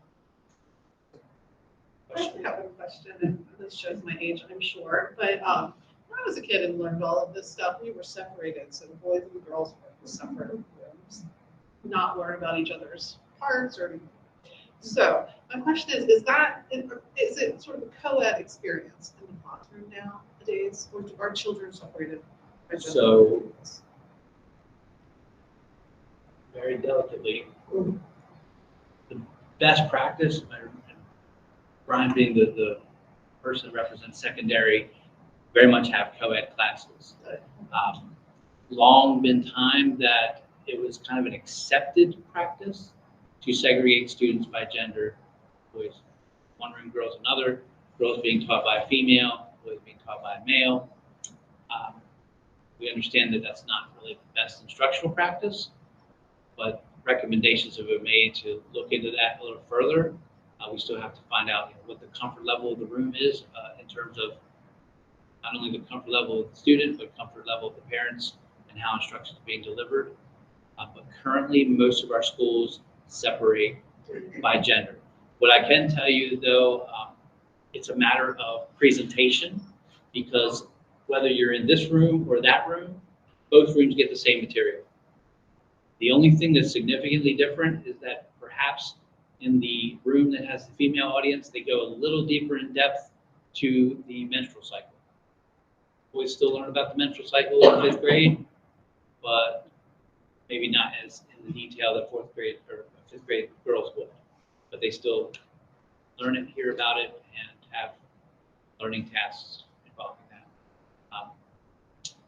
I have a question, and this shows my age, I'm sure, but when I was a kid and learned all of this stuff, we were separated, so the boys and the girls were in separate rooms, not learn about each other's parts or. So my question is it sort of a co-ed experience in the classroom nowadays, or are children separated? By just So, very delicately, the best practice, Brian being the person that represents secondary, very much have co-ed classes. Long been time that it was kind of an accepted practice to segregate students by gender, boys one room, girls another, girls being taught by a female, boys being taught by a male. We understand that that's not really the best instructional practice, but recommendations have been made to look into that a little further. We still have to find out what the comfort level of the room is in terms of not only the comfort level of the student, but comfort level of the parents and how instruction is being delivered. But currently, most of our schools separate by gender. What I can tell you, though, it's a matter of presentation, because whether you're in this room or that room, both rooms get the same material. The only thing that's significantly different is that perhaps in the room that has the female audience, they go a little deeper in depth to the menstrual cycle. Boys still learn about the menstrual cycle in 5th grade, but maybe not as in the detail that 4th grade or 5th grade girls would. But they still learn it, hear about it, and have learning tasks involving that.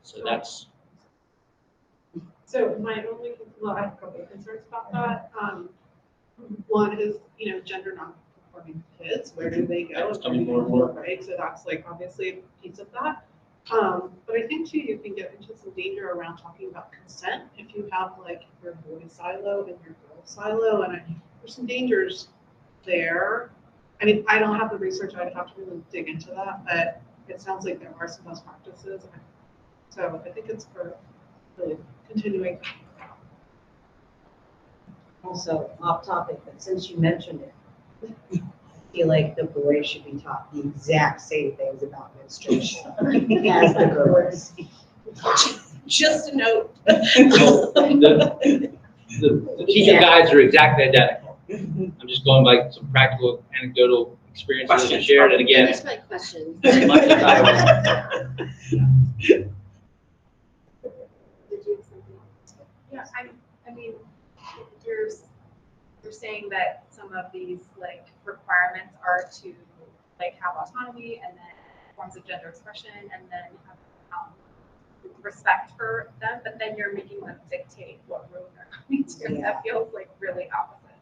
So that's. So my only, well, I have a couple of concerns about that. One is, gender non-conforming kids, where do they go? That's coming more and more. Right, so that's like obviously a piece of that. But I think too, you can get into some danger around talking about consent if you have like your boy silo and your girl silo, and there's some dangers there. I mean, I don't have the research, I'd have to really dig into that, but it sounds like there are some best practices. So I think it's for really continuing. Also off topic, but since you mentioned it, I feel like the boys should be taught the exact same things about menstruation as the girls. Just a note. The teacher guides are exactly identical. I'm just going by some practical anecdotal experiences that I shared, and again, Finish my question. as much as I Yeah, I mean, you're saying that some of these like requirements are to like have autonomy and then forms of gender expression and then have respect for them, but then you're making them dictate what room they're going to. Yeah. That feels like really opposite,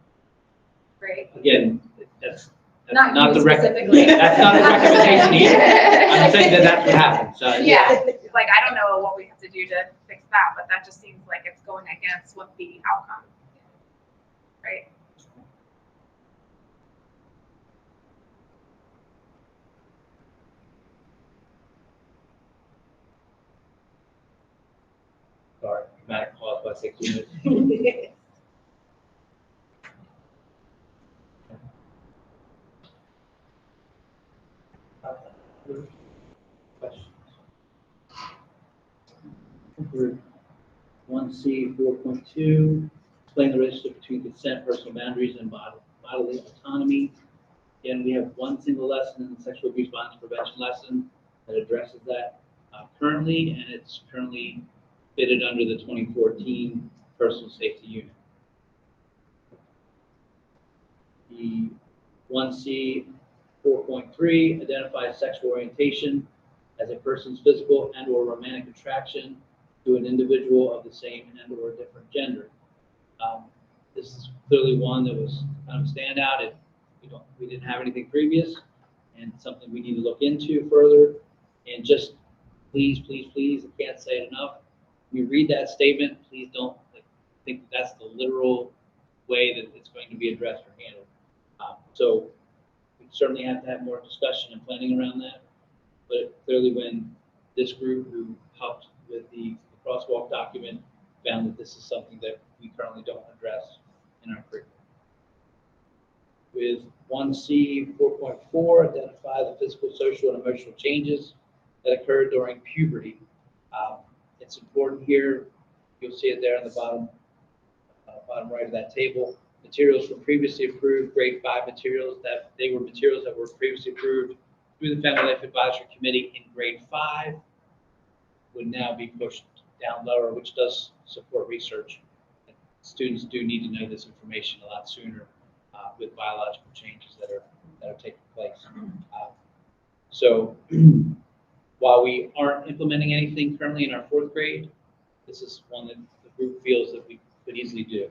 right? again, that's Not not you the specifically. that's not the recommendation either. I'm saying that that's what happens. Yeah, like I don't know what we have to do to fix that, but that just seems like it's going against what the outcome is, right? Sorry, dramatic pause by 60 minutes. Questions? 1C 4.2, explain the relationship between consent, personal boundaries, and bodily autonomy. Again, we have one single lesson in the sexual abuse violence prevention lesson that addresses that currently, and it's currently fitted under the 2014 personal safety unit. The 1C 4.3 identifies sexual orientation as a person's physical and/or romantic attraction to an individual of the same and or different gender. This is clearly one that was kind of a standout. We didn't have anything previous, and something we need to look into further. And just please, please, please, I can't say it enough. When you read that statement, please don't think that's the literal way that it's going to be addressed or handled. So we certainly have to have more discussion and planning around that. But clearly, when this group who helped with the crosswalk document found that this is something that we currently don't address in our curriculum. With 1C 4.4, identify the physical, social, and emotional changes that occurred during puberty. It's important here, you'll see it there on the bottom right of that table. Materials from previously approved grade 5 materials, that they were materials that were previously approved through the Family Life Advisory Committee in grade 5 would now be pushed down lower, which does support research. Students do need to know this information a lot sooner with biological changes that are taking place. So while we aren't implementing anything currently in our 4th grade, this is one that the group feels that we could easily do.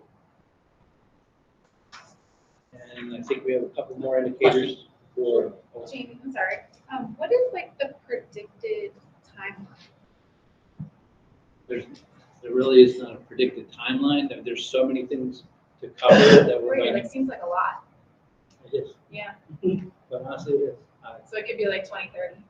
And I think we have a couple more indicators for. Jamie, I'm sorry. What is like the predicted timeline? There really is not a predicted timeline. There's so many things to cover that we're Right, going like to. seems like a lot. It is, Yeah. but honestly, it is. So it could be like 2030.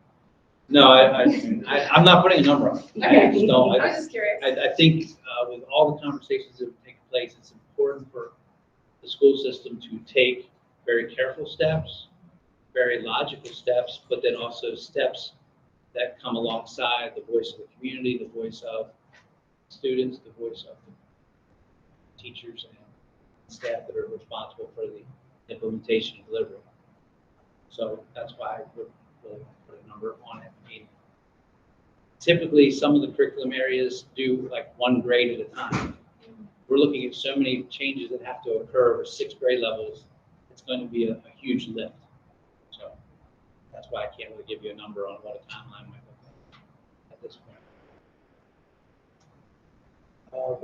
No, I'm not putting a number on it. I just don't. I was just curious. I think with all the conversations that have taken place, it's important for the school system to take very careful steps, very logical steps, but then also steps that come alongside the voice of the community, the voice of students, the voice of the teachers and staff that are responsible for the implementation and delivery. So that's why we're really put a number on it. I mean, typically, some of the curriculum areas do like 1 grade at a time. We're looking at so many changes that have to occur over 6 grade levels. It's going to be a huge lift. So that's why I can't really give you a number on what a timeline might look like at this point.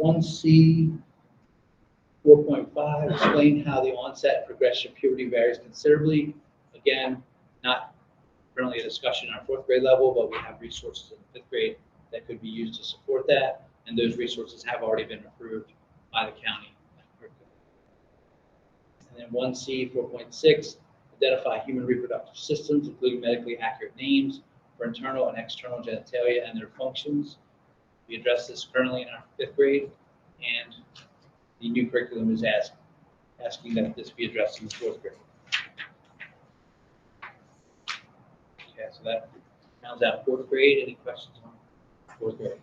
1C 4.5, explain how the onset and progression of puberty varies considerably. Again, not currently a discussion on our 4th grade level, but we have resources in the 5th grade that could be used to support that, and those resources have already been approved by the county. And then 1C 4.6, identify human reproductive systems, including medically accurate names for internal and external genitalia and their functions. We address this currently in our 5th grade, and the new curriculum is asking that this be addressed in the 4th grade. Okay, so that rounds out 4th grade. Any questions on 4th grade?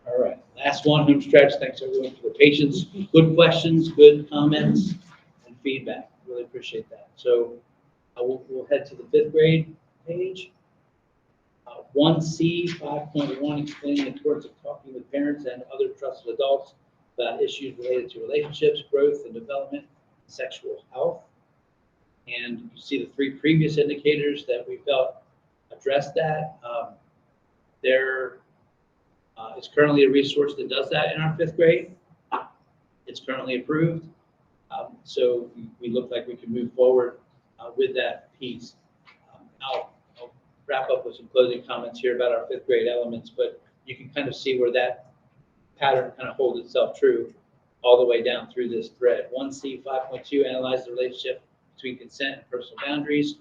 All right, last one, home stretch. Thanks everyone for the patience. Good questions, good comments, and feedback. Really appreciate that. So we'll head to the 5th grade page. 1C 5.1, explaining the importance of talking with parents and other trusted adults about issues related to relationships, growth and development, and sexual health. And you see the 3 previous indicators that we felt addressed that. There is currently a resource that does that in our 5th grade. It's currently approved. So we look like we can move forward with that piece. I'll wrap up with some closing comments here about our 5th grade elements, but you can kind of see where that pattern kind of holds itself true all the way down through this thread. 1C 5.2, analyze the relationship between consent and personal boundaries.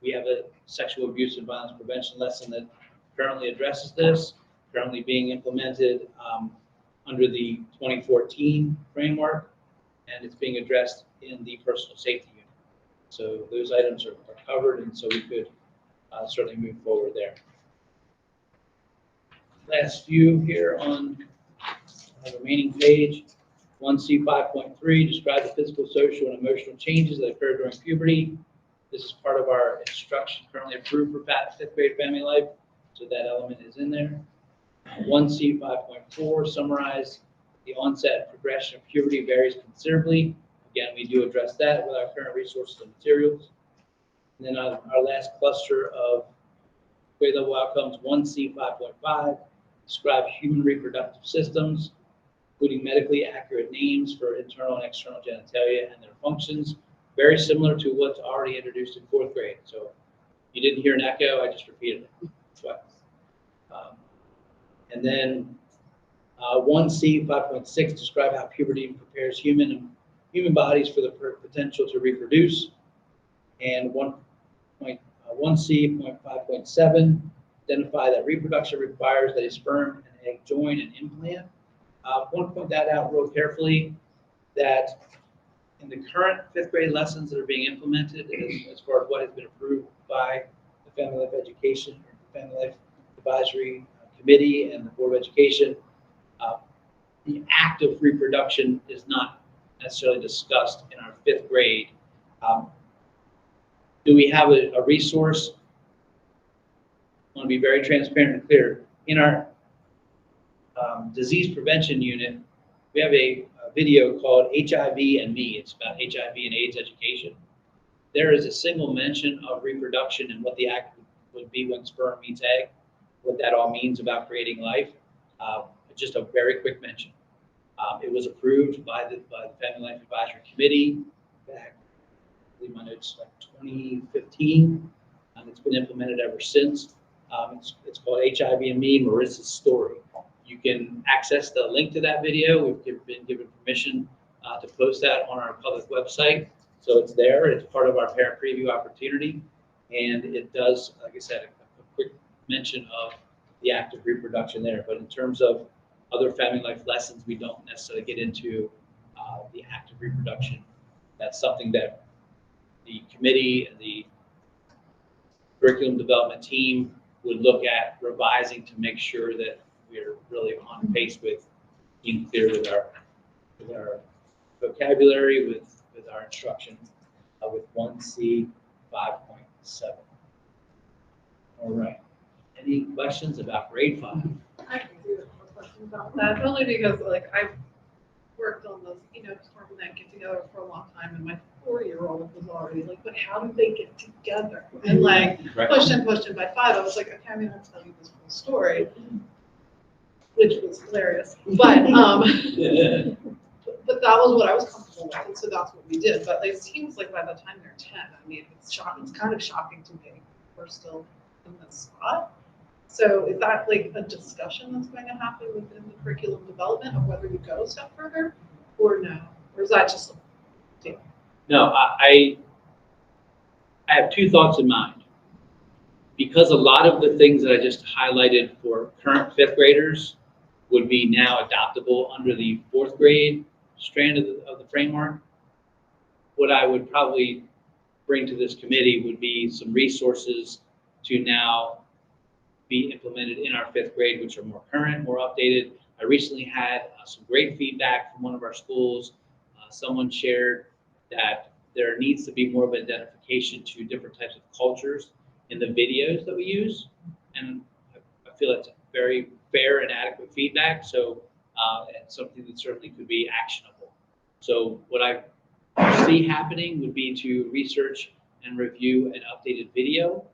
We have a sexual abuse and violence prevention lesson that currently addresses this, currently being implemented under the 2014 framework, and it's being addressed in the personal safety unit. So those items are covered, and so we could certainly move forward there. Last few here on the remaining page. 1C 5.3, describe the physical, social, and emotional changes that occur during puberty. This is part of our instruction currently approved for 5th grade family life, so that element is in there. 1C 5.4, summarize the onset and progression of puberty varies considerably. Again, we do address that with our current resources and materials. And then our last cluster of grade level outcomes, 1C 5.5, describe human reproductive systems, including medically accurate names for internal and external genitalia and their functions, very similar to what's already introduced in 4th grade. So you didn't hear an echo, I just repeated it twice. And then 1C 5.6, describe how puberty prepares human bodies for the potential to reproduce. And 1C.5.7, identify that reproduction requires that a sperm and egg join and implant. I want to point that out real carefully, that in the current 5th grade lessons that are being implemented, as far as what has been approved by the Family Life Education, or the Family Life Advisory Committee and the Board of Education, the act of reproduction is not necessarily discussed in our 5th grade. Do we have a resource? I want to be very transparent and clear. In our disease prevention unit, we have a video called HIV and Me. It's about HIV and AIDS education. There is a single mention of reproduction and what the act would be when sperm meets egg, what that all means about creating life. Just a very quick mention. It was approved by the Family Life Advisory Committee back, I believe my notes, like 2015, and it's been implemented ever since. It's called HIV and Me, Marissa's Story. You can access the link to that video. We've been given permission to post that on our public website. So it's there. It's part of our parent preview opportunity. And it does, like I said, a quick mention of the act of reproduction there. But in terms of other family life lessons, we don't necessarily get into the act of reproduction. That's something that the committee and the curriculum development team would look at revising to make sure that we're really on pace with being clear with our vocabulary, with our instruction, with 1C 5.7. All right. Any questions about grade 5? I can do a question about that, only because like I've worked on those, storm that get together for a long time, and my 4-year-old was already like, but how do they get together? And like pushed and by 5, I was like, okay, I'm gonna tell you this full story, which was hilarious. But but that was what I was comfortable with, and so that's what we did. But it seems like by the time they're 10, I mean, it's shocking. It's kind of shocking to me. We're still in this spot. So is that like a discussion that's going to happen within the curriculum development of whether you go a step further or no? Or is that just a deal? No, I have 2 thoughts in mind. Because a lot of the things that I just highlighted for current 5th graders would be now adoptable under the 4th grade strand of the framework, what I would probably bring to this committee would be some resources to now be implemented in our 5th grade, which are more current, more updated. I recently had some great feedback from one of our schools. Someone shared that there needs to be more of an identification to different types of cultures in the videos that we use. And I feel that's very fair and adequate feedback. So it's something that certainly could be actionable. So what I see happening would be to research and review an updated video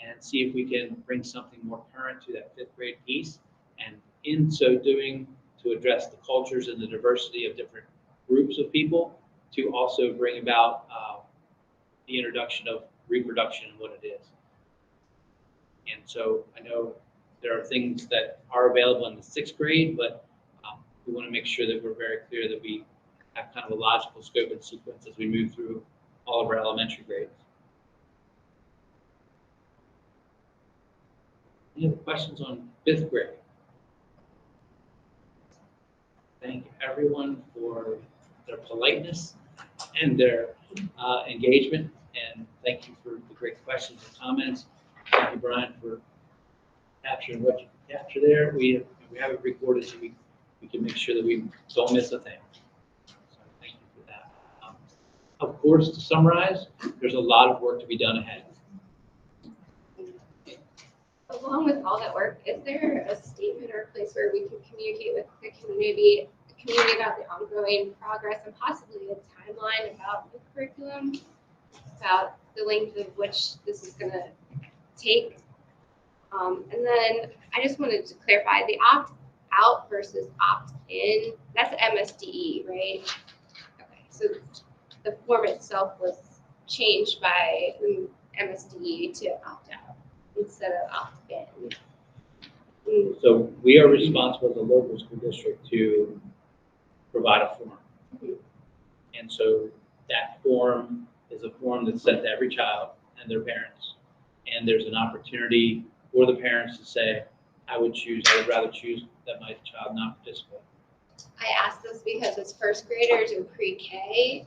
and see if we can bring something more current to that 5th grade piece. And in so doing, to address the cultures and the diversity of different groups of people, to also bring about the introduction of reproduction and what it is. And so I know there are things that are available in the 6th grade, but we want to make sure that we're very clear that we have kind of a logical scope and sequence as we move through all of our elementary grades. Any other questions on 5th grade? Thank everyone for their politeness and their engagement, and thank you for the great questions and comments. Thank you, Brian, for capturing what you capture there. We have it recorded so we can make sure that we don't miss a thing. So thank you for that. Of course, to summarize, there's a lot of work to be done ahead. Along with all that work, is there a statement or a place where we can communicate with the community about the ongoing progress and possibly a timeline about the curriculum, about the length of which this is going to take? And then I just wanted to clarify the opt-out versus opt-in, that's MSDE, right? Okay, so the form itself was changed by MSDE to opt-out instead of opt-in. So we are responsible as a local school district to provide a form. Mhm. And so that form is a form that's sent to every child and their parents. And there's an opportunity for the parents to say, I would rather choose that my child not participate. I asked this because as first graders in pre-K,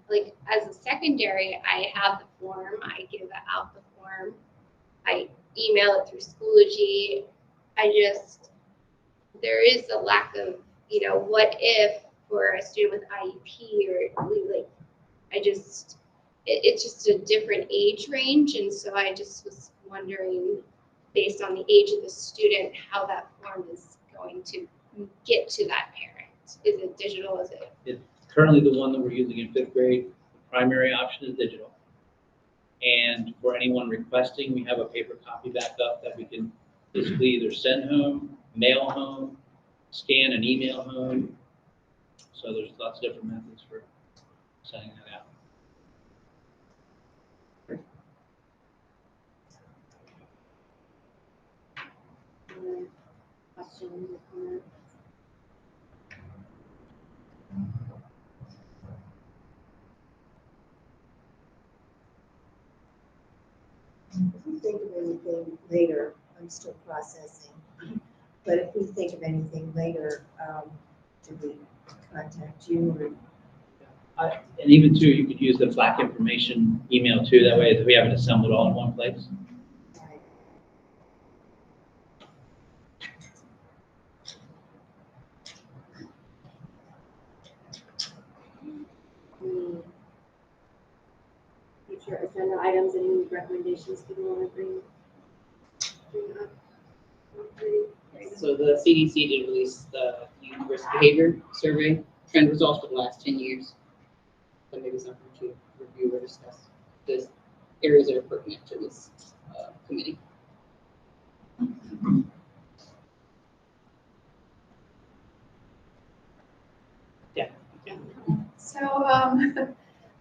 like as a secondary, I have the form, I give out the form, I email it through Schoology. There is a lack of, what if for a student with IEP or like, it's just a different age range. And so I just was wondering, based on the age of the student, how that form is going to get to that parent. Is it digital? Is it? Currently, the one that we're using in 5th grade, the primary option is digital. And for anyone requesting, we have a paper copy back up that we can basically either send home, mail home, scan and email home. So there's lots of different methods for sending that out. Questions or comments? If we think of anything later, I'm still processing, but if we think of anything later, do we contact you or? And even too, you could use the FLAC information email too. That way, we have it assembled all in one place. Future agenda items, any recommendations people want to bring up? So the CDC did release the youth risk behavior survey trend results for the last 10 years. So maybe something to review or discuss the areas that are pertinent to this committee.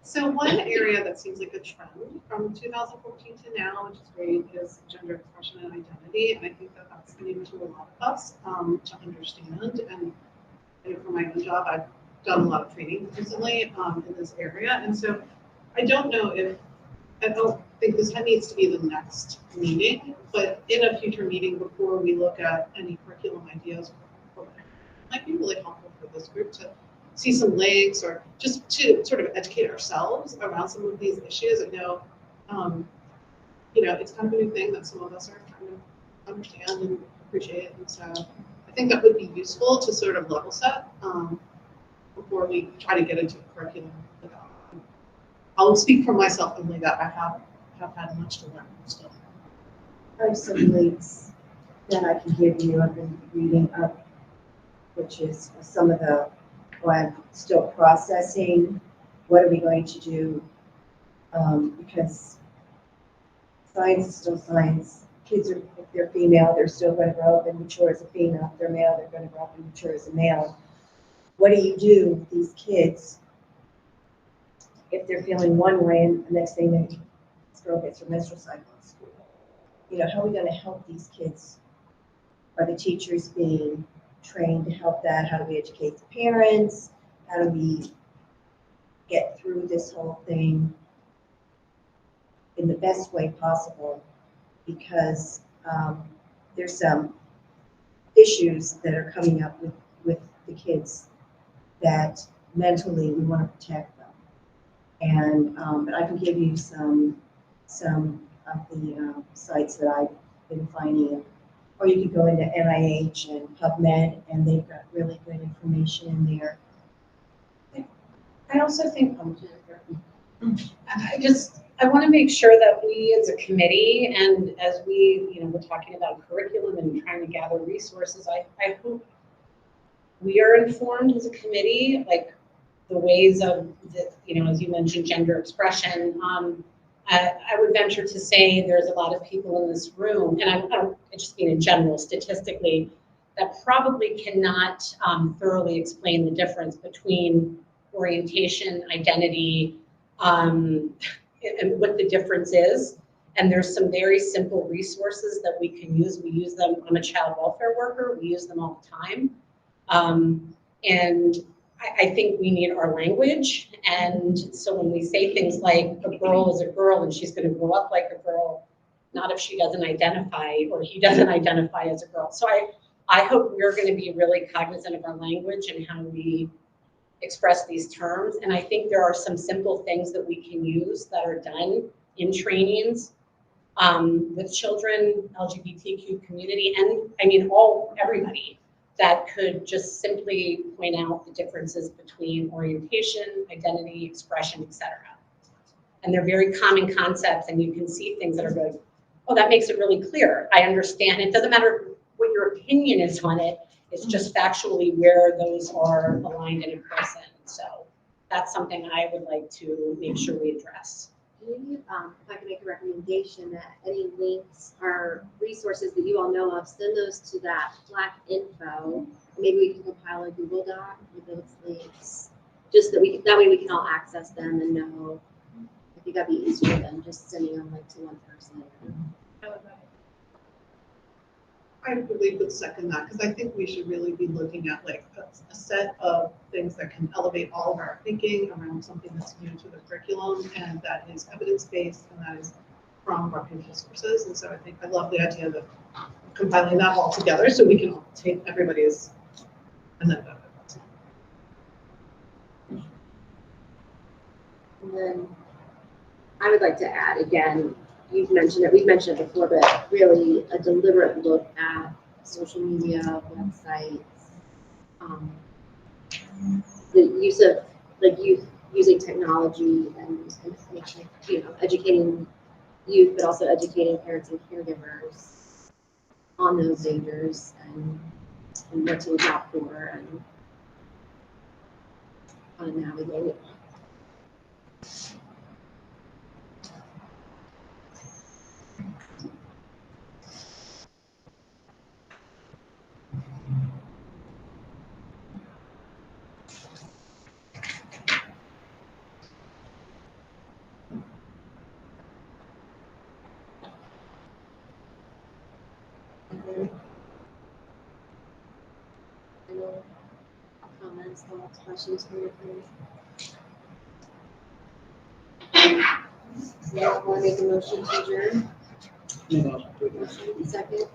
So one area that seems like a trend from 2014 to now, which is great, is gender expression and identity. And I think that that's new to a lot of us to understand. And I know for my own job, I've done a lot of training recently in this area. And so I don't know I don't think this needs to be the next meeting, but in a future meeting before we look at any curriculum ideas, it might be really helpful for this group to see some links or just to sort of educate ourselves around some of these issues. I know, it's kind of a new thing that some of us are trying to understand and appreciate. And so I think that would be useful to sort of level set before we try to get into a curriculum. I'll speak for myself only that I have had much to learn still. I have some links that I can give you. I've been reading up, which is some of I'm still processing. What are we going to do? Because science is still science. Kids if they're female, they're still going to grow up and mature as a female. If they're male, they're going to grow up and mature as a male. What do you do with these kids if they're feeling one way and the next thing this girl gets her menstrual cycle in school? How are we going to help these kids? Are the teachers being trained to help that? How do we educate the parents? How do we get through this whole thing in the best way possible? Because there's some issues that are coming up with the kids that mentally we want to protect them. And but I can give you some of the sites that I've been finding. Or you could go into NIH and PubMed, and they've got really good information in there. I also think, I want to make sure that we as a committee and as we're talking about curriculum and trying to gather resources, I hope we are informed as a committee, like the ways of, as you mentioned, gender expression. I would venture to say there's a lot of people in this room, and I'm just being in general statistically, that probably cannot thoroughly explain the difference between orientation, identity, and what the difference is. And there's some very simple resources that we can use. We use them. I'm a child welfare worker. We use them all the time. And I think we need our language. And so when we say things like a girl is a girl and she's going to grow up like a girl, not if she doesn't identify or he doesn't identify as a girl. So I hope we're going to be really cognizant of our language and how we express these terms. And I think there are some simple things that we can use that are done in trainings with children, LGBTQ community, and I mean, everybody that could just simply point out the differences between orientation, identity, expression, etc. And they're very common concepts, and you can see things that are going, oh, that makes it really clear. I understand. It doesn't matter what your opinion is on it. It's just factually where those are aligned in a person. So that's something I would like to make sure we address. Maybe, if I can make a recommendation that any links or resources that you all know of, send those to that Black info. Maybe we can compile a Google Doc with those links, just that that way we can all access them and know. I think that'd be easier than just sending them like to one person. I really would second that, because I think we should really be looking at like a set of things that can elevate all of our thinking around something that's new to the curriculum and that is evidence-based and that is from reputable sources. And so I think I love the idea of compiling that all together so we can all take everybody's and then. And then I would like to add again, you've mentioned it, we've mentioned it before, but really a deliberate look at social media, websites, the use of like youth using technology and educating youth, but also educating parents and caregivers on those dangers and what to look out for and how to navigate it. Comments, thoughts, questions from your please? So I want to make a motion to adjourn. Motion, second.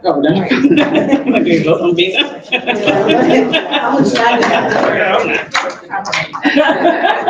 Oh, no. Okay, vote on Visa. How much time do you have?